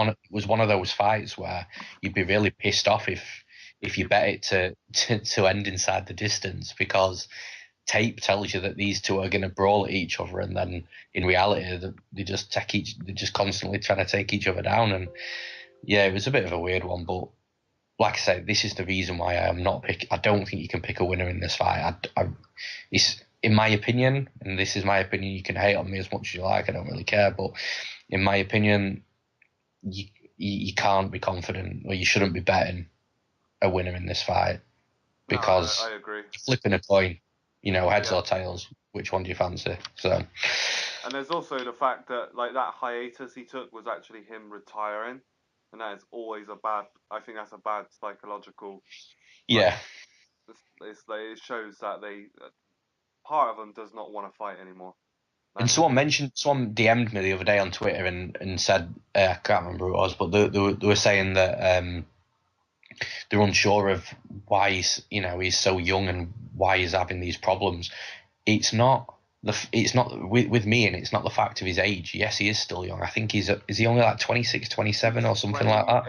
one of those fights where you'd be really pissed off if you bet it to end inside the distance, because tape tells you that these two are going to brawl at each other, and then in reality they're just constantly trying to take each other down. And yeah, it was a bit of a weird one, but like I say, this is the reason why I am not pick. I don't think you can pick a winner in this fight. It's in my opinion, and this is my opinion. You can hate on me as much as you like. I don't really care, but in my opinion, you can't be confident, or you shouldn't be betting a winner in this fight, because I agree. Flipping a coin, heads or tails, which one do you fancy? So, and there's also the fact that like that hiatus he took was actually him retiring, and that is always a bad. I think that's a bad psychological. yeah. It shows that part of them does not want to fight anymore. And someone DM'd me the other day on Twitter and said, I can't remember who it was, but they were saying that they're unsure of why he's so young and why he's having these problems. It's not with me, and it's not the fact of his age. Yes, he is still young. I think is he only like 26, 27 or something like that?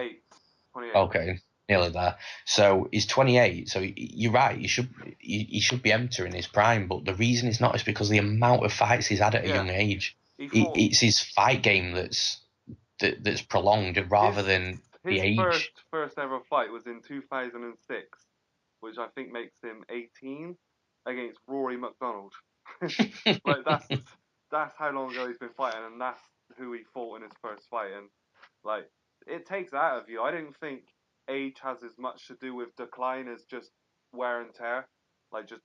28. Okay, nearly there. So he's 28. So you're right. He should be entering his prime. But the reason he's not is because the amount of fights he's had at a young age. It's his fight game that's prolonged rather than the age. His first ever fight was in 2006, which I think makes him 18 against Rory McDonald. Like that's how long ago he's been fighting, and that's who he fought in his first fight. And like it takes that out of you. I don't think age has as much to do with decline as just wear and tear. Like just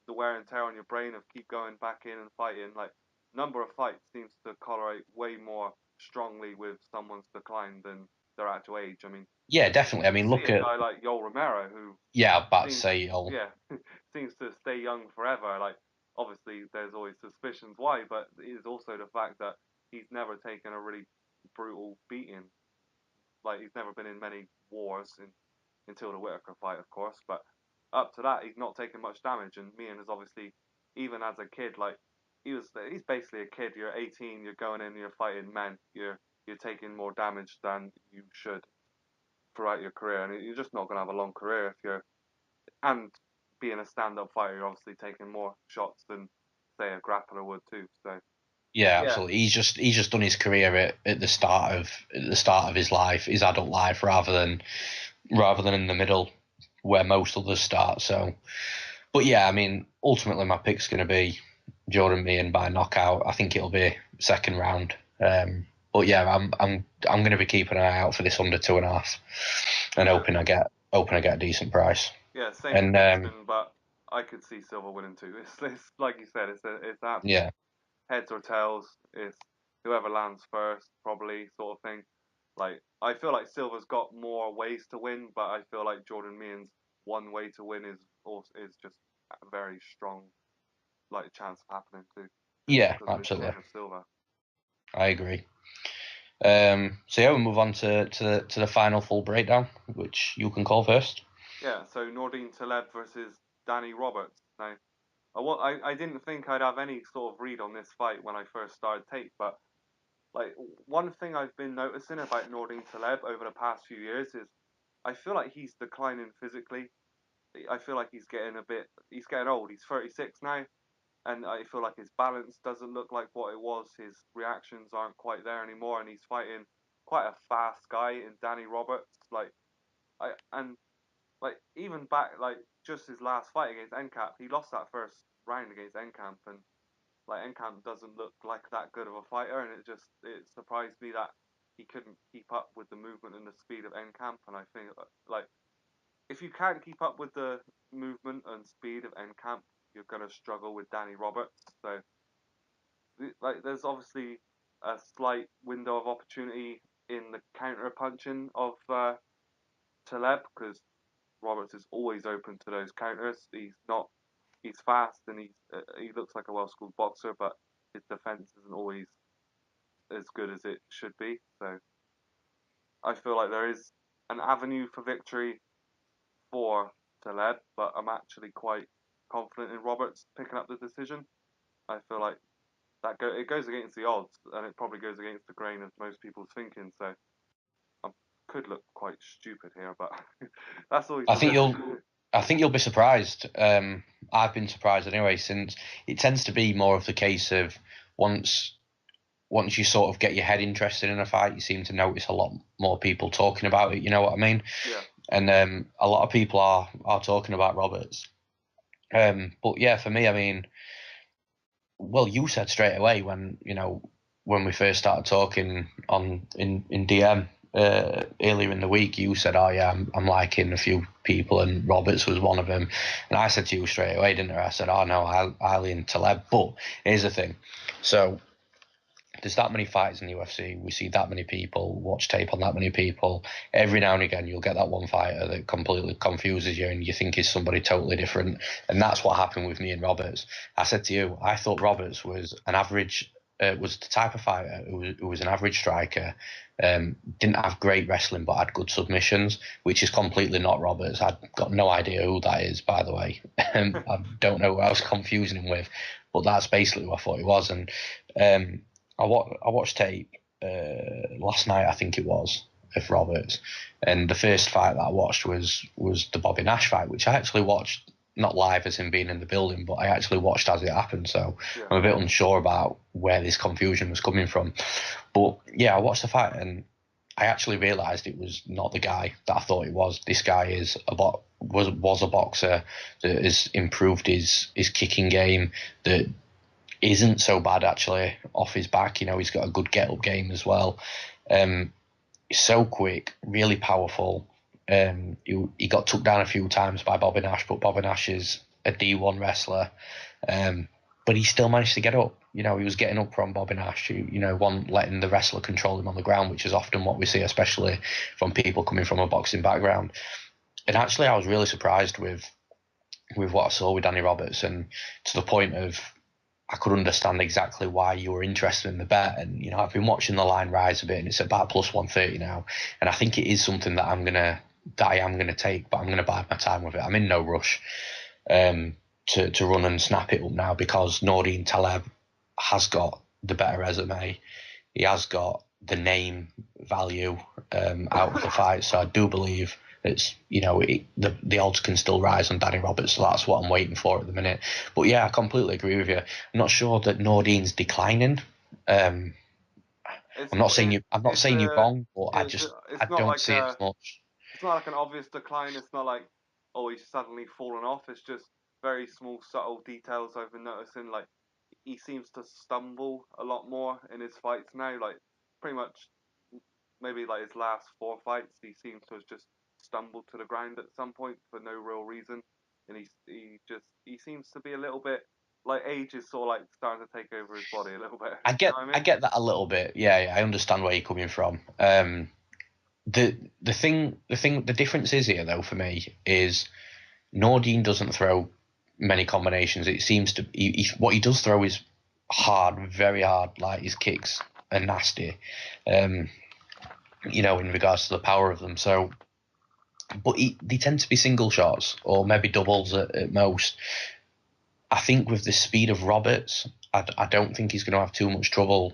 the wear and tear on your brain of keep going back in and fighting. Like number of fights seems to correlate way more strongly with someone's decline than their actual age. I mean, yeah, definitely. I mean, look at a guy like Yoel Romero who about to say seems to stay young forever. Like obviously there's always suspicions why, but it is also the fact that he's never taken a really brutal beating. Like he's never been in many wars until the Whitaker fight, of course. But up to that, he's not taken much damage. And Mian is obviously, even as a kid, like he's basically a kid. You're 18, you're going in, you're fighting men. You're taking more damage than you should throughout your career, and you're just not going to have a long career if you're. And being a stand-up fighter, you're obviously taking more shots than say a grappler would too. So yeah, absolutely. He's just done his career at the start of his life, his adult life, rather than in the middle where most others start. So, but yeah, I mean, ultimately my pick's going to be Jordan Mian by knockout. I think it'll be second round. But yeah, I'm going to be keeping an eye out for this under 2.5, and hoping I get a decent price. Yeah, same prediction, but I could see Silva winning too. It's like you said, it's absolute heads or tails. It's whoever lands first, probably sort of thing. Like I feel like Silva's got more ways to win, but I feel like Jordan Mian's one way to win is just a very strong like chance of happening too. Yeah, absolutely. Of Silva. I agree. So yeah, we'll move on to the final full breakdown, which you can call first. Yeah, so Nordine Taleb versus Danny Roberts. Now, I didn't think I'd have any sort of read on this fight when I first started tape, but like one thing I've been noticing about Nordine Taleb over the past few years is I feel like he's declining physically. I feel like he's getting old. He's 36 now, and I feel like his balance doesn't look like what it was. His reactions aren't quite there anymore, and he's fighting quite a fast guy in Danny Roberts. Even back just his last fight against NCAP, he lost that first round against NCAP, and NCAP doesn't look like that good of a fighter, and it surprised me that he couldn't keep up with the movement and the speed of NCAP. And I think if you can't keep up with the movement and speed of NCAP, you're gonna struggle with Danny Roberts. So there's obviously a slight window of opportunity in the counter punching of Taleb, because Roberts is always open to those counters. He's fast and he looks like a well-schooled boxer, but his defense isn't always as good as it should be. So I feel like there is an avenue for victory for Taleb, but I'm actually quite confident in Roberts picking up the decision. I feel like it goes against the odds, and it probably goes against the grain of most people's thinking. So I could look quite stupid here, but that's always. I think you'll be surprised. I've been surprised anyway, since it tends to be more of the case of once you sort of get your head interested in a fight, you seem to notice a lot more people talking about it. You know what I mean? Yeah. And a lot of people are talking about Roberts. But yeah, for me, I mean, well, you said straight away when we first started talking in DM earlier in the week, you said, "Oh yeah, I'm liking a few people, and Roberts was one of them." And I said to you straight away, didn't I? I said, "Oh no, I lean Taleb." But here's the thing: so there's that many fights in the UFC. We see that many people, watch tape on that many people. Every now and again, you'll get that one fighter that completely confuses you and you think is somebody totally different. And that's what happened with me and Roberts. I said to you, I thought Roberts was an average, was the type of fighter who was an average striker, didn't have great wrestling but had good submissions, which is completely not Roberts. I've got no idea who that is, by the way. I don't know who I was confusing him with, but that's basically what I thought he was. And I watched tape last night, I think it was, of Roberts, and the first fight that I watched was the Bobby Nash fight, which I actually watched not live as him being in the building, but I actually watched as it happened. So yeah. I'm a bit unsure about where this confusion was coming from. But yeah, I watched the fight and I actually realised it was not the guy that I thought it was. This guy was a boxer that has improved his kicking game, that isn't so bad actually off his back. He's got a good get-up game as well. He's so quick, really powerful. He got took down a few times by Bobby Nash, but Bobby Nash is a D1 wrestler. But he still managed to get up. He was getting up from Bobby Nash, letting the wrestler control him on the ground, which is often what we see, especially from people coming from a boxing background. And actually, I was really surprised with what I saw with Danny Roberts, and to the point of I could understand exactly why you were interested in the bet. And, I've been watching the line rise a bit, and it's about plus 130 now. And I think it is something that I am going to take, but I'm going to bide my time with it. I'm in no rush to run and snap it up now, because Nordine Taleb has got the better resume. He has got the name value out of the fight. So I do believe it's, the odds can still rise on Danny Roberts, so that's what I'm waiting for at the minute. But yeah, I completely agree with you. I'm not sure that Nordine's declining. I'm not saying you're wrong, but I don't see it as much. It's not like an obvious decline. It's not like, oh, he's suddenly fallen off. It's just very small, subtle details I've been noticing. Like, he seems to stumble a lot more in his fights now. Like, pretty much, maybe like his last 4 fights, he seems to have just stumbled to the ground at some point for no real reason, and he seems to be a little bit like age is sort of like starting to take over his body a little bit. I get that a little bit. Yeah, I understand where you're coming from. The difference is here though for me is Nordine doesn't throw many combinations. It seems to what he does throw is hard, very hard. Like his kicks are nasty. In regards to the power of them. So. But they tend to be single shots or maybe doubles at most. I think with the speed of Roberts, I don't think he's going to have too much trouble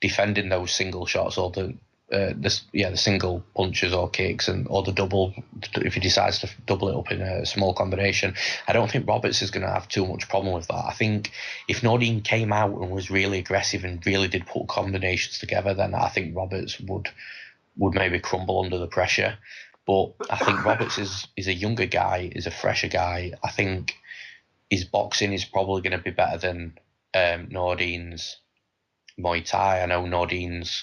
defending those single shots or the single punches or kicks or the double if he decides to double it up in a small combination. I don't think Roberts is going to have too much problem with that. I think if Nordine came out and was really aggressive and really did put combinations together, then I think Roberts would would maybe crumble under the pressure. But I think Roberts is a younger guy, is a fresher guy. I think his boxing is probably going to be better than Nordine's Muay Thai. I know Nordine's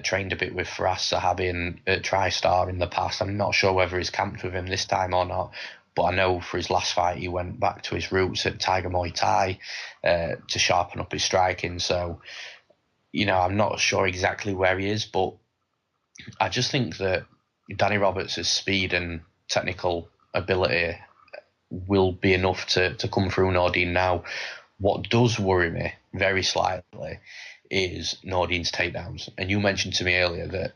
trained a bit with Firas Sahabi and TriStar in the past. I'm not sure whether he's camped with him this time or not, but I know for his last fight he went back to his roots at Tiger Muay Thai to sharpen up his striking. So, I'm not sure exactly where he is, but I just think that Danny Roberts' speed and technical ability will be enough to come through Nordine now. What does worry me very slightly is Nordine's takedowns. And you mentioned to me earlier that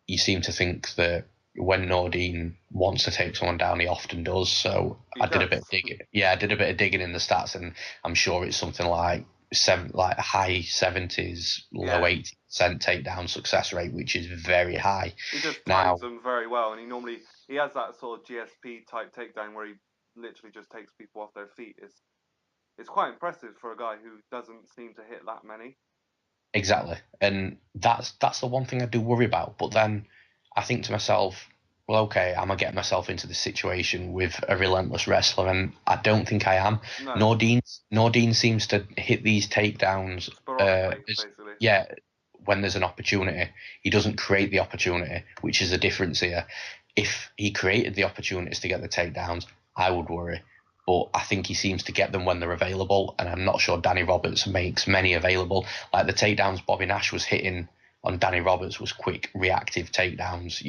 you seem to think that when Nordine wants to take someone down, he often does. So I did a bit of digging. Yeah, I did a bit of digging in the stats, and I'm sure it's something like high 70s, low 80% takedown success rate, which is very high. He just times them very well, and he has that sort of GSP type takedown where he literally just takes people off their feet. It's quite impressive for a guy who doesn't seem to hit that many. Exactly, and that's the one thing I do worry about. But then I think to myself, well, okay, am I getting myself into this situation with a relentless wrestler? And I don't think I am. No. Nordine seems to hit these takedowns. Basically. Yeah, when there's an opportunity, he doesn't create the opportunity, which is a difference here. If he created the opportunities to get the takedowns, I would worry. But I think he seems to get them when they're available, and I'm not sure Danny Roberts makes many available. Like the takedowns Bobby Nash was hitting on Danny Roberts was quick, reactive takedowns.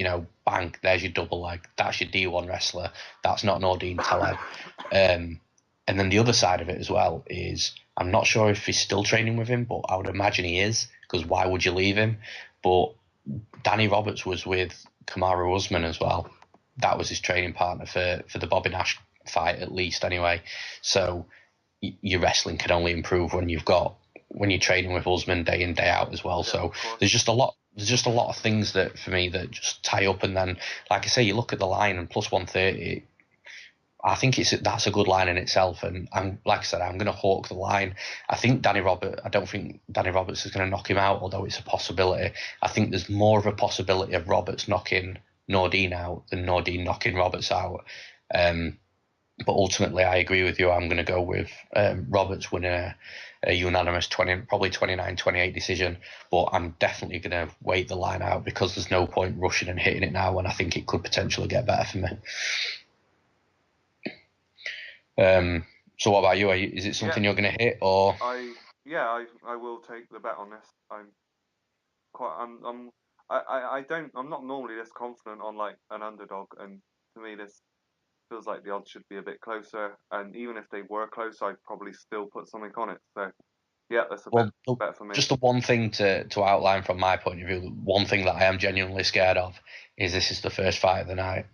Bang, there's your double leg. That's your D1 wrestler. That's not Nordine Taleb. And then the other side of it as well is I'm not sure if he's still training with him, but I would imagine he is, because why would you leave him? But Danny Roberts was with Kamaru Usman as well. That was his training partner for the Bobby Nash fight, at least anyway. So your wrestling can only improve when you're training with Usman day in day out as well. Yeah, so there's just a lot of things that for me that just tie up. And then, like I say, you look at the line and plus 130. I think that's a good line in itself, and I'm going to hawk the line. I don't think Danny Roberts is going to knock him out, although it's a possibility. I think there's more of a possibility of Roberts knocking Nordine out than Nordine knocking Roberts out. But ultimately, I agree with you. I'm going to go with Roberts winning a unanimous 29-28 decision. But I'm definitely going to wait the line out because there's no point rushing and hitting it now when I think it could potentially get better for me. So what about you? Is it something you're going to hit, or? I will take the bet on this. I'm not normally this confident on like an underdog, and to me this feels like the odds should be a bit closer. And even if they were close, I'd probably still put something on it. So yeah, that's a bet for me. Just the one thing to outline from my point of view, one thing that I am genuinely scared of is this is the first fight of the night.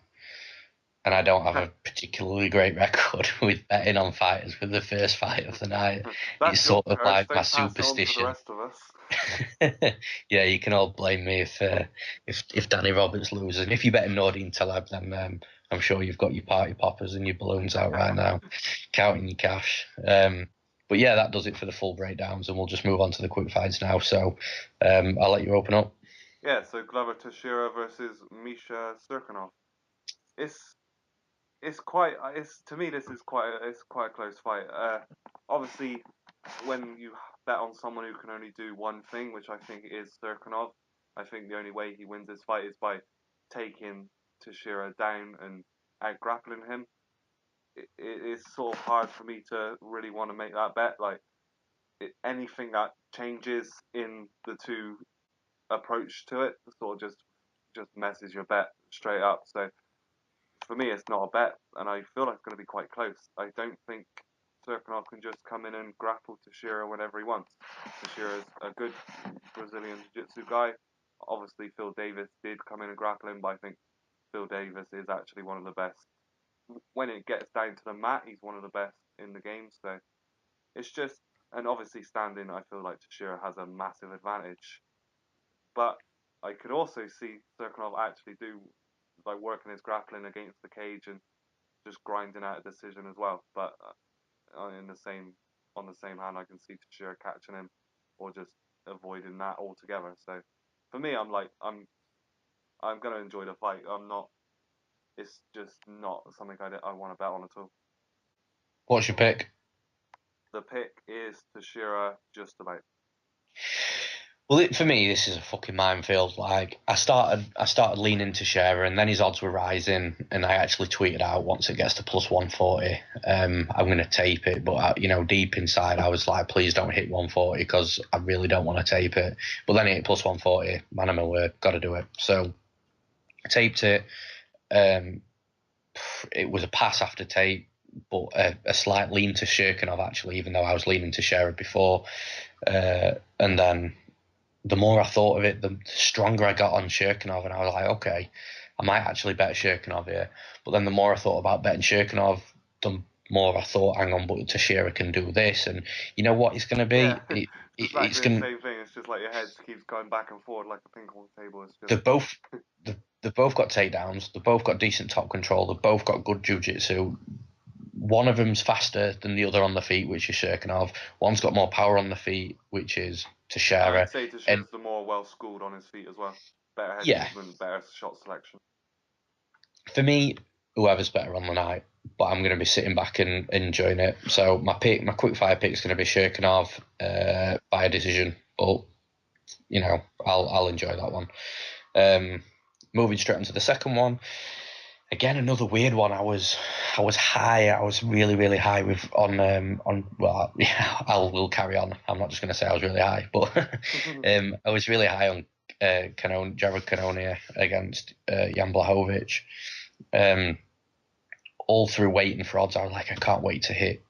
And I don't have a particularly great record with betting on fighters with the first fight of the night. It's sort of like my superstition. The rest of us. Yeah, you can all blame me if Danny Roberts loses. And if you bet Nordine Taleb, then I'm sure you've got your party poppers and your balloons out right now, counting your cash. But yeah, that does it for the full breakdowns, and we'll just move on to the quick fights now. So I'll let you open up. Yeah, so Glover Teixiera versus Misha Cirkunov. To me this is quite a close fight. Obviously, when you bet on someone who can only do one thing, which I think is Cirkunov, I think the only way he wins this fight is by taking Teixiera down and out grappling him. It is sort of hard for me to really want to make that bet. Like anything that changes in the two approach to it, sort of just messes your bet straight up. So for me, it's not a bet, and I feel like it's going to be quite close. I don't think Cirkunov can just come in and grapple Teixiera whenever he wants. Teixeira's a good Brazilian Jiu-Jitsu guy. Obviously, Phil Davis did come in and grapple him, but I think Phil Davis is actually one of the best. When it gets down to the mat, he's one of the best in the game. So it's just, and obviously standing, I feel like Teixeira has a massive advantage. But I could also see Cirkunov actually do like working his grappling against the cage and just grinding out a decision as well. But on the same hand, I can see Teixeira catching him or just avoiding that altogether. So for me, I'm I'm gonna enjoy the fight. I'm not. It's just not something I want to bet on at all. What's your pick? The pick is Teixiera, just about. Well, for me, this is a fucking minefield. Like, I started leaning Teixiera, and then his odds were rising, and I actually tweeted out once it gets to plus 140, I'm going to tape it. But deep inside, I was like, please don't hit 140 because I really don't want to tape it. But then it hit plus 140. Man of my word, got to do it. So I taped it. It was a pass after tape, but a slight lean to Cirkunov actually, even though I was leaning to Teixiera before, and then. The more I thought of it, the stronger I got on Cirkunov, and I was like, okay, I might actually bet Cirkunov here. But then the more I thought about betting Cirkunov, the more I thought, hang on, but Teixiera can do this, and you know what it's going to be? Yeah, It's exactly the going. same thing. It's just like your head keeps going back and forward like a ping pong table. It's just They've both. They've both got takedowns. They've both got decent top control. They've both got good jiu-jitsu. One of them's faster than the other on the feet, which is Cirkunov. One's got more power on the feet, which is Teixiera. I'd say And Teixiera's the more well schooled on his feet as well. Better head yeah, movement, better shot selection. for me, whoever's better on the night, but I'm going to be sitting back and enjoying it. So my quick fire pick is going to be Cirkunov by a decision, but I'll enjoy that one. Moving straight into the second one, again another weird one. I was high. I was really high with on. Well, yeah, will carry on. I'm not just going to say I was really high, but I was really high on Jared Cannonier against Jan Blachowicz. All through waiting for odds, I was like, I can't wait to hit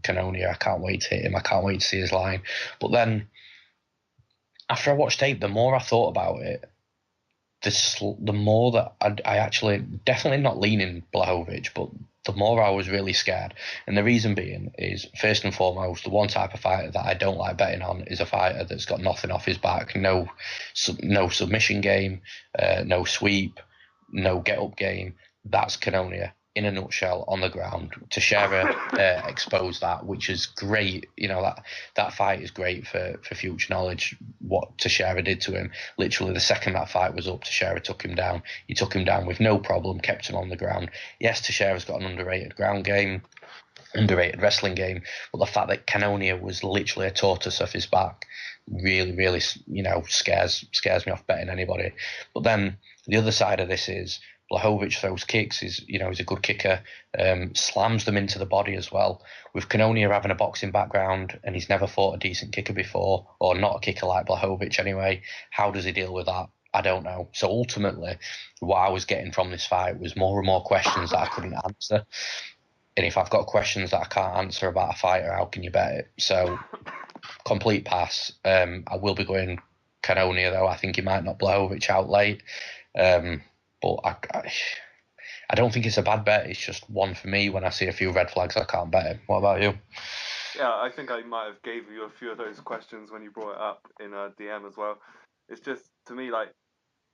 Cannonier. I can't wait to hit him. I can't wait to see his line. But then, after I watched tape, the more I thought about it, the more that I actually, definitely not leaning Blachowicz, but the more I was really scared. And the reason being is, first and foremost, the one type of fighter that I don't like betting on is a fighter that's got nothing off his back. No submission game, no sweep, no get-up game. That's Cannonier in a nutshell on the ground. Teixiera exposed that, which is great. That fight is great for future knowledge. What Teixiera did to him, literally the second that fight was up, Teixiera took him down. He took him down with no problem, kept him on the ground. Yes, Teixeira's got an underrated ground game, underrated wrestling game, but the fact that Cannonier was literally a tortoise off his back really scares me off betting anybody. But then the other side of this is Blachowicz throws kicks. He's a good kicker. Slams them into the body as well. With Cannonier having a boxing background and he's never fought a decent kicker before, or not a kicker like Blachowicz anyway, how does he deal with that? I don't know. So ultimately, what I was getting from this fight was more and more questions that I couldn't answer. And if I've got questions that I can't answer about a fighter, how can you bet it? So, complete pass. I will be going Cannonier, though. I think he might not Blachowicz out late. But I don't think it's a bad bet. It's just one for me. When I see a few red flags, I can't bet it. What about you? Yeah, I think I might have gave you a few of those questions when you brought it up in a DM as well. It's just, to me, like,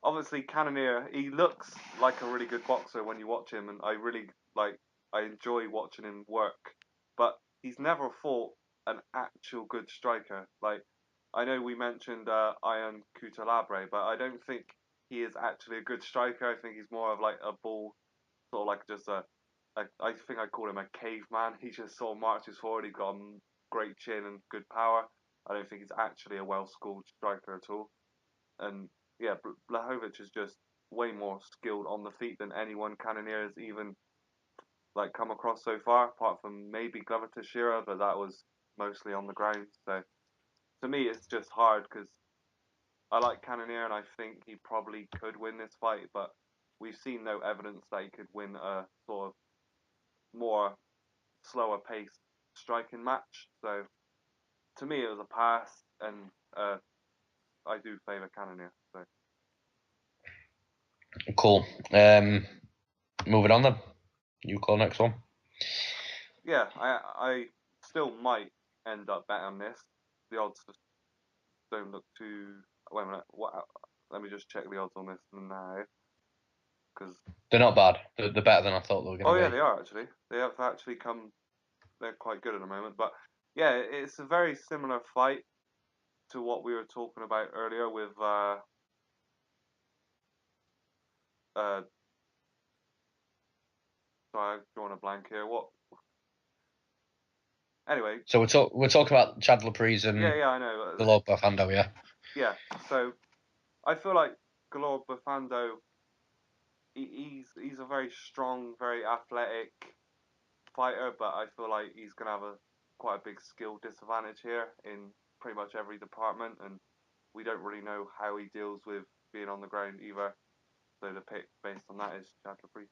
obviously Cannonier, he looks like a really good boxer when you watch him, and I enjoy watching him work. But he's never fought an actual good striker. Like, I know we mentioned Ion Kutalabre, but I don't think he is actually a good striker. I think he's more of like a bull, sort of like just I think I call him a caveman. He just sort of marches forward. He's got a great chin and good power. I don't think he's actually a well-schooled striker at all. And yeah, Blachowicz is just way more skilled on the feet than anyone Cannonier has even like come across so far, apart from maybe Glover Teixeira, but that was mostly on the ground. So to me, it's just hard because I like Cannonier and I think he probably could win this fight, but we've seen no evidence that he could win a sort of more slower paced striking match. So to me, it was a pass, and I do favour Cannonier. So Cool. Moving on then. You call next one. yeah, I still might end up betting on this. The odds just don't look too. Wait a minute. What? Let me just check the odds on this now, because They're not bad. They're better than I thought they were oh going to yeah, be. they are actually. They have actually come. They're quite good at the moment, but yeah, it's a very similar fight to what we were talking about earlier with Sorry, I've drawn a blank here. What? Anyway. So we're talking about Chad Laprise and Yeah, I know. Galore Bofando, yeah. Yeah. So I feel like Galore Bofando, he's a very strong, very athletic fighter, but I feel like he's gonna have quite a big skill disadvantage here in pretty much every department, and we don't really know how he deals with being on the ground either. So the pick based on that is Chad Laprise.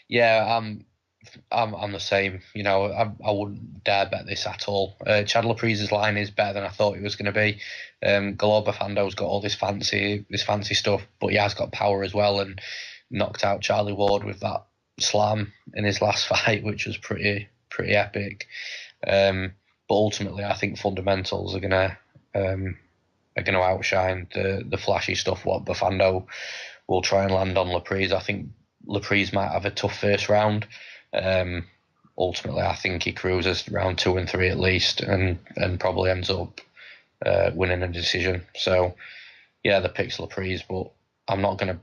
Yeah, I'm the same. You know, I wouldn't dare bet this at all. Chad Laprise's line is better than I thought it was going to be. Galore Bofando's got all this fancy stuff, but he has got power as well, and knocked out Charlie Ward with that slam in his last fight, which was pretty epic. But ultimately, I think fundamentals are gonna outshine the flashy stuff. What Bofando will try and land on Laprise. I think Laprise might have a tough first round. Ultimately, I think he cruises round 2 and 3 at least, and probably ends up winning a decision. So, yeah, the pick's Laprise, but I'm not gonna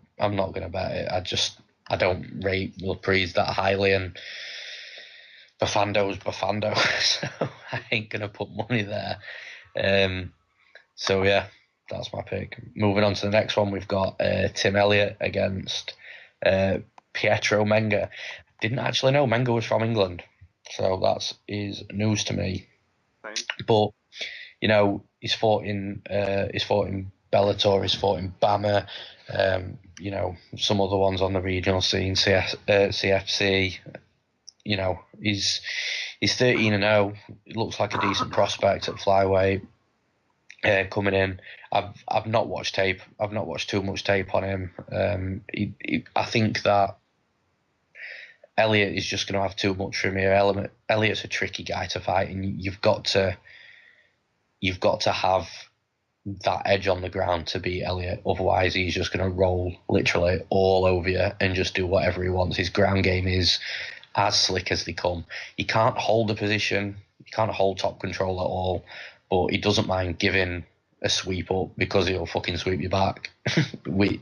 bet it. I don't rate Laprise that highly, and Bofando's Bofando, so I ain't gonna put money there. So yeah, that's my pick. Moving on to the next one, we've got Tim Elliott against Pietro Menga. Didn't actually know Menga was from England, so that's news to me. Same. But you know, he's fought in Bellator, he's fought in BAMA, you know, some other ones on the regional scene, CFC. You know, he's 13-0. It looks like a decent prospect at flyweight. Coming in, I've not watched tape. I've not watched too much tape on him. I think that Elliot is just going to have too much from here. Elliot's a tricky guy to fight, and you've got to have that edge on the ground to beat Elliot. Otherwise, he's just going to roll literally all over you and just do whatever he wants. His ground game is as slick as they come. He can't hold a position. He can't hold top control at all. But he doesn't mind giving a sweep up because he'll fucking sweep you back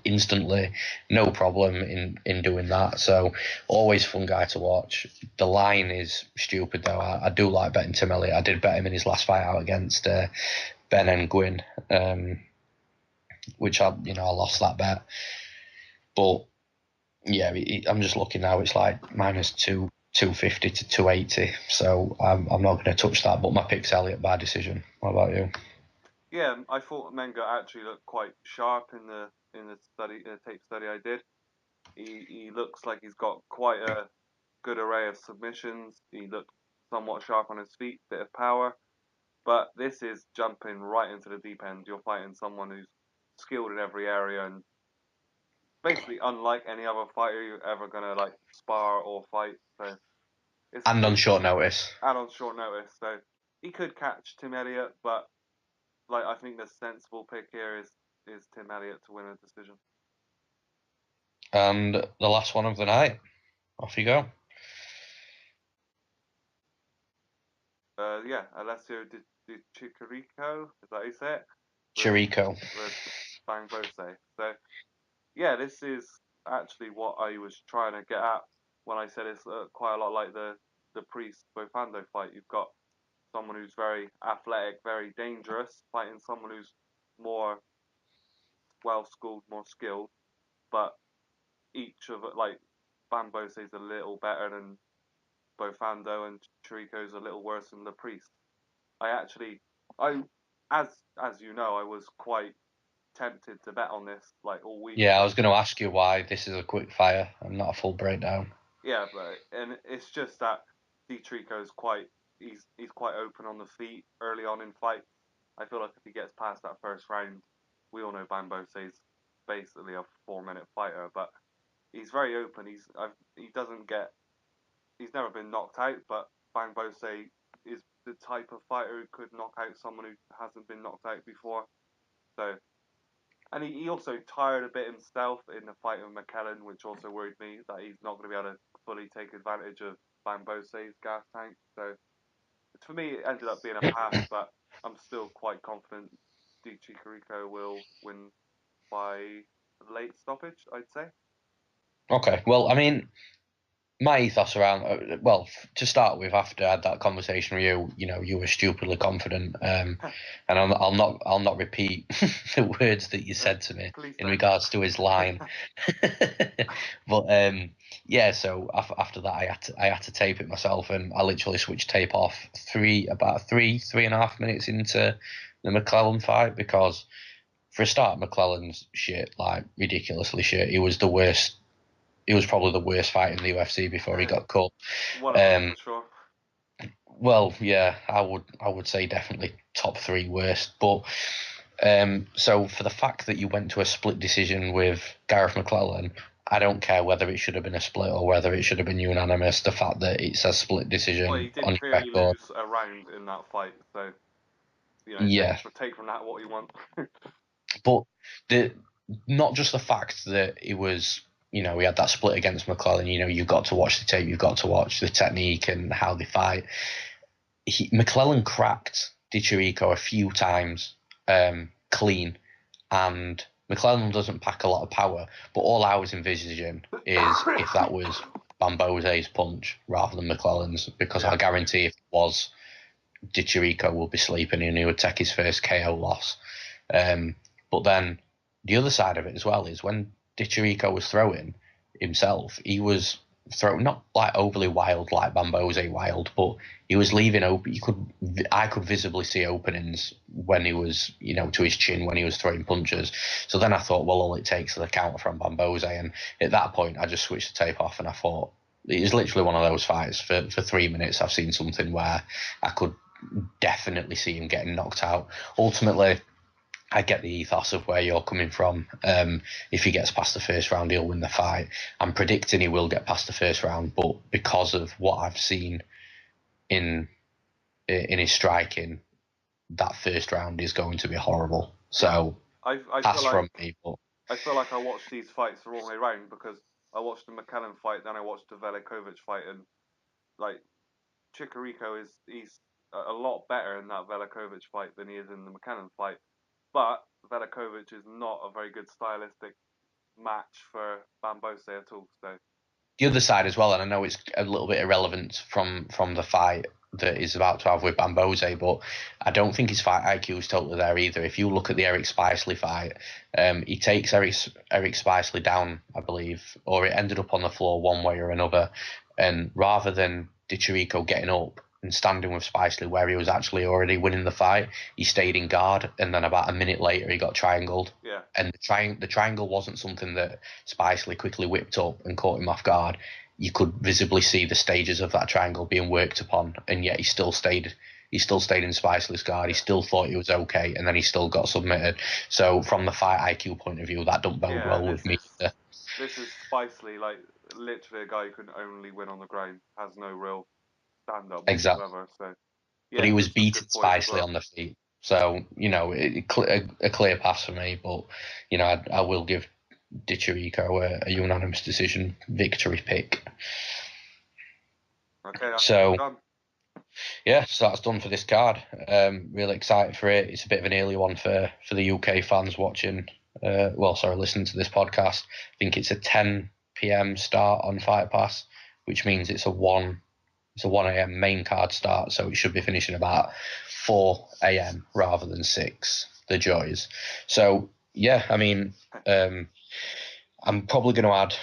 instantly. No problem in doing that. So always fun guy to watch. The line is stupid though. I do like betting Tim Elliott. I did bet him in his last fight out against Ben and Gwyn, which I lost that bet. But yeah, I'm just looking now. It's like minus 250 to 280. So I'm not going to touch that. But my pick's Elliott by decision. What about you? Yeah, I thought Menga actually looked quite sharp in the tape study I did. He looks like he's got quite a good array of submissions. He looked somewhat sharp on his feet, bit of power. But this is jumping right into the deep end. You're fighting someone who's skilled in every area and basically unlike any other fighter you're ever gonna like spar or fight. So and on short notice. And on short notice. So he could catch Tim Elliott, but like I think the sensible pick here is Tim Elliott to win a decision. And the last one of the night. Off you go. Yeah, Alessio Di Chirico, is that how you say it? Chirico. Bang Bose. So, yeah, this is actually what I was trying to get at when I said it's quite a lot like the Priest Bofando fight. You've got someone who's very athletic, very dangerous, fighting someone who's more well schooled, more skilled, but each of like Bambose is a little better than Bofando and Chirico's a little worse than the Priest. As you know, I was quite tempted to bet on this like all week. Yeah, I was going to ask you why this is a quick fire and not a full breakdown. Yeah, and it's just that Trico's he's quite open on the feet early on in fights. I feel like if he gets past that first round, we all know Bambose's basically a 4-minute fighter, but he's very open. He's never been knocked out, but Bambose is the type of fighter who could knock out someone who hasn't been knocked out before. So, and he also tired a bit himself in the fight with McKellen, which also worried me that he's not going to be able to fully take advantage of Bambose's gas tank. So, for me, it ended up being a pass, but I'm still quite confident Di Chirico will win by late stoppage, I'd say. Okay, well, I mean, my ethos around, to start with, after I had that conversation with you, you were stupidly confident, and I'll not repeat the words that you said to me in regards to his line, but yeah. So after that, I had to tape it myself, and I literally switched tape off about 3.5 minutes into the McClellan fight, because for a start, McClellan's shit, like ridiculously shit. He was the worst. He was probably the worst fight in the UFC before he got cut. One of them, for sure. Well, yeah, I would say definitely top 3 worst. But so for the fact that you went to a split decision with Gareth McClellan, I don't care whether it should have been a split or whether it should have been unanimous. The fact that it's a split decision Well, he did on clearly record. lose a round in that fight, so Yeah, take from that what you want. but not just the fact that it was, we had that split against McClellan. You've got to watch the tape, you've got to watch the technique and how they fight. McClellan cracked Teixiera a few times clean, and McClellan doesn't pack a lot of power, but all I was envisaging is if that was Bambose's punch rather than McClellan's, because I guarantee if it was, Teixiera will be sleeping and he would take his first KO loss. But then the other side of it as well is when Teixiera was throwing himself, he was throwing not like overly wild like Bambose wild, but he was leaving open. I could visibly see openings when he was, to his chin when he was throwing punches. So then I thought, well, all it takes is a counter from Bambose, and at that point I just switched the tape off and I thought it was literally one of those fights. For 3 minutes, I've seen something where I could definitely see him getting knocked out. Ultimately, I get the ethos of where you're coming from. If he gets past the first round, he'll win the fight. I'm predicting he will get past the first round, but because of what I've seen in his striking, that first round is going to be horrible. So I pass feel from me. But I feel like I watched these fights the wrong way round, because I watched the McClellan fight, then I watched the Velikovic fight, and like he's a lot better in that Velikovic fight than he is in the McClellan fight. But Velikovic is not a very good stylistic match for Bambose at all. So the other side as well, and I know it's a little bit irrelevant from the fight that he's about to have with Bambose, but I don't think his fight IQ is totally there either. If you look at the Erick Spicely fight, he takes Erick Spicely down, I believe, or it ended up on the floor one way or another, and rather than Teixiera getting up and standing with Spicely where he was actually already winning the fight, he stayed in guard, and then about a minute later he got triangled. Yeah. And the triangle wasn't something that Spicely quickly whipped up and caught him off guard. You could visibly see the stages of that triangle being worked upon, and yet he still stayed in Spicely's guard. He still thought he was okay, and then he still got submitted. So from the fight IQ point of view, that don't bode well with me. This is Spicely, like literally a guy who can only win on the ground, has no real stand up whatsoever. So but he was beating Spicely on the feet. So, a clear pass for me, but, I will give Teixiera a unanimous decision victory pick. Okay, so done. Yeah, so that's done for this card. Really excited for it. It's a bit of an early one for the UK fans watching. Listening to this podcast. I think it's a 10 p.m. start on Fight Pass, which means it's a 1 a.m. main card start, so it should be finishing about 4 a.m. rather than 6. The joys. So yeah, I mean, I'm probably going to add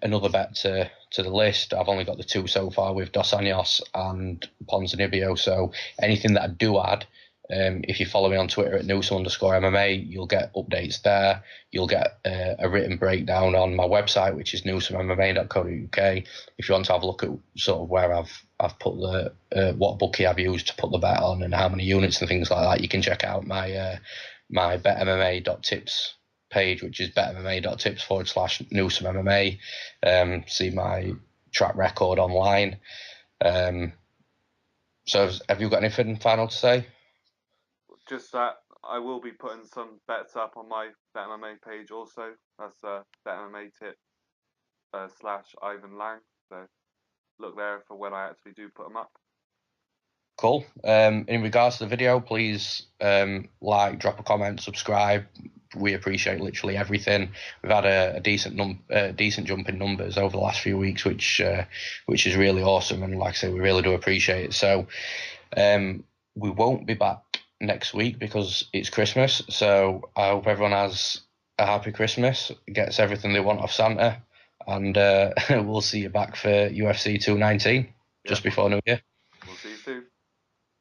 another bet to the list. I've only got the 2 so far with Dos Anjos and Ponzinibbio. So anything that I do add, if you follow me on Twitter at Newsome_MMA, you'll get updates there. You'll get a written breakdown on my website, which is newsomemma.co.uk. If you want to have a look at sort of where I've put the what bookie I've used to put the bet on and how many units and things like that, you can check out my betmma.tips page, which is betmma.tips/Newsome MMA. See my track record online. So have you got anything final to say? Just that I will be putting some bets up on my BetMMA page also. That's BetMMA tip /Ivan Lang. So look there for when I actually do put them up. Cool. In regards to the video, please like, drop a comment, subscribe, we appreciate literally everything. We've had a decent jump in numbers over the last few weeks, which is really awesome, and like I say, we really do appreciate it. So we won't be back next week because it's Christmas. So I hope everyone has a happy Christmas, gets everything they want off Santa, and we'll see you back for UFC 219 just before New Year.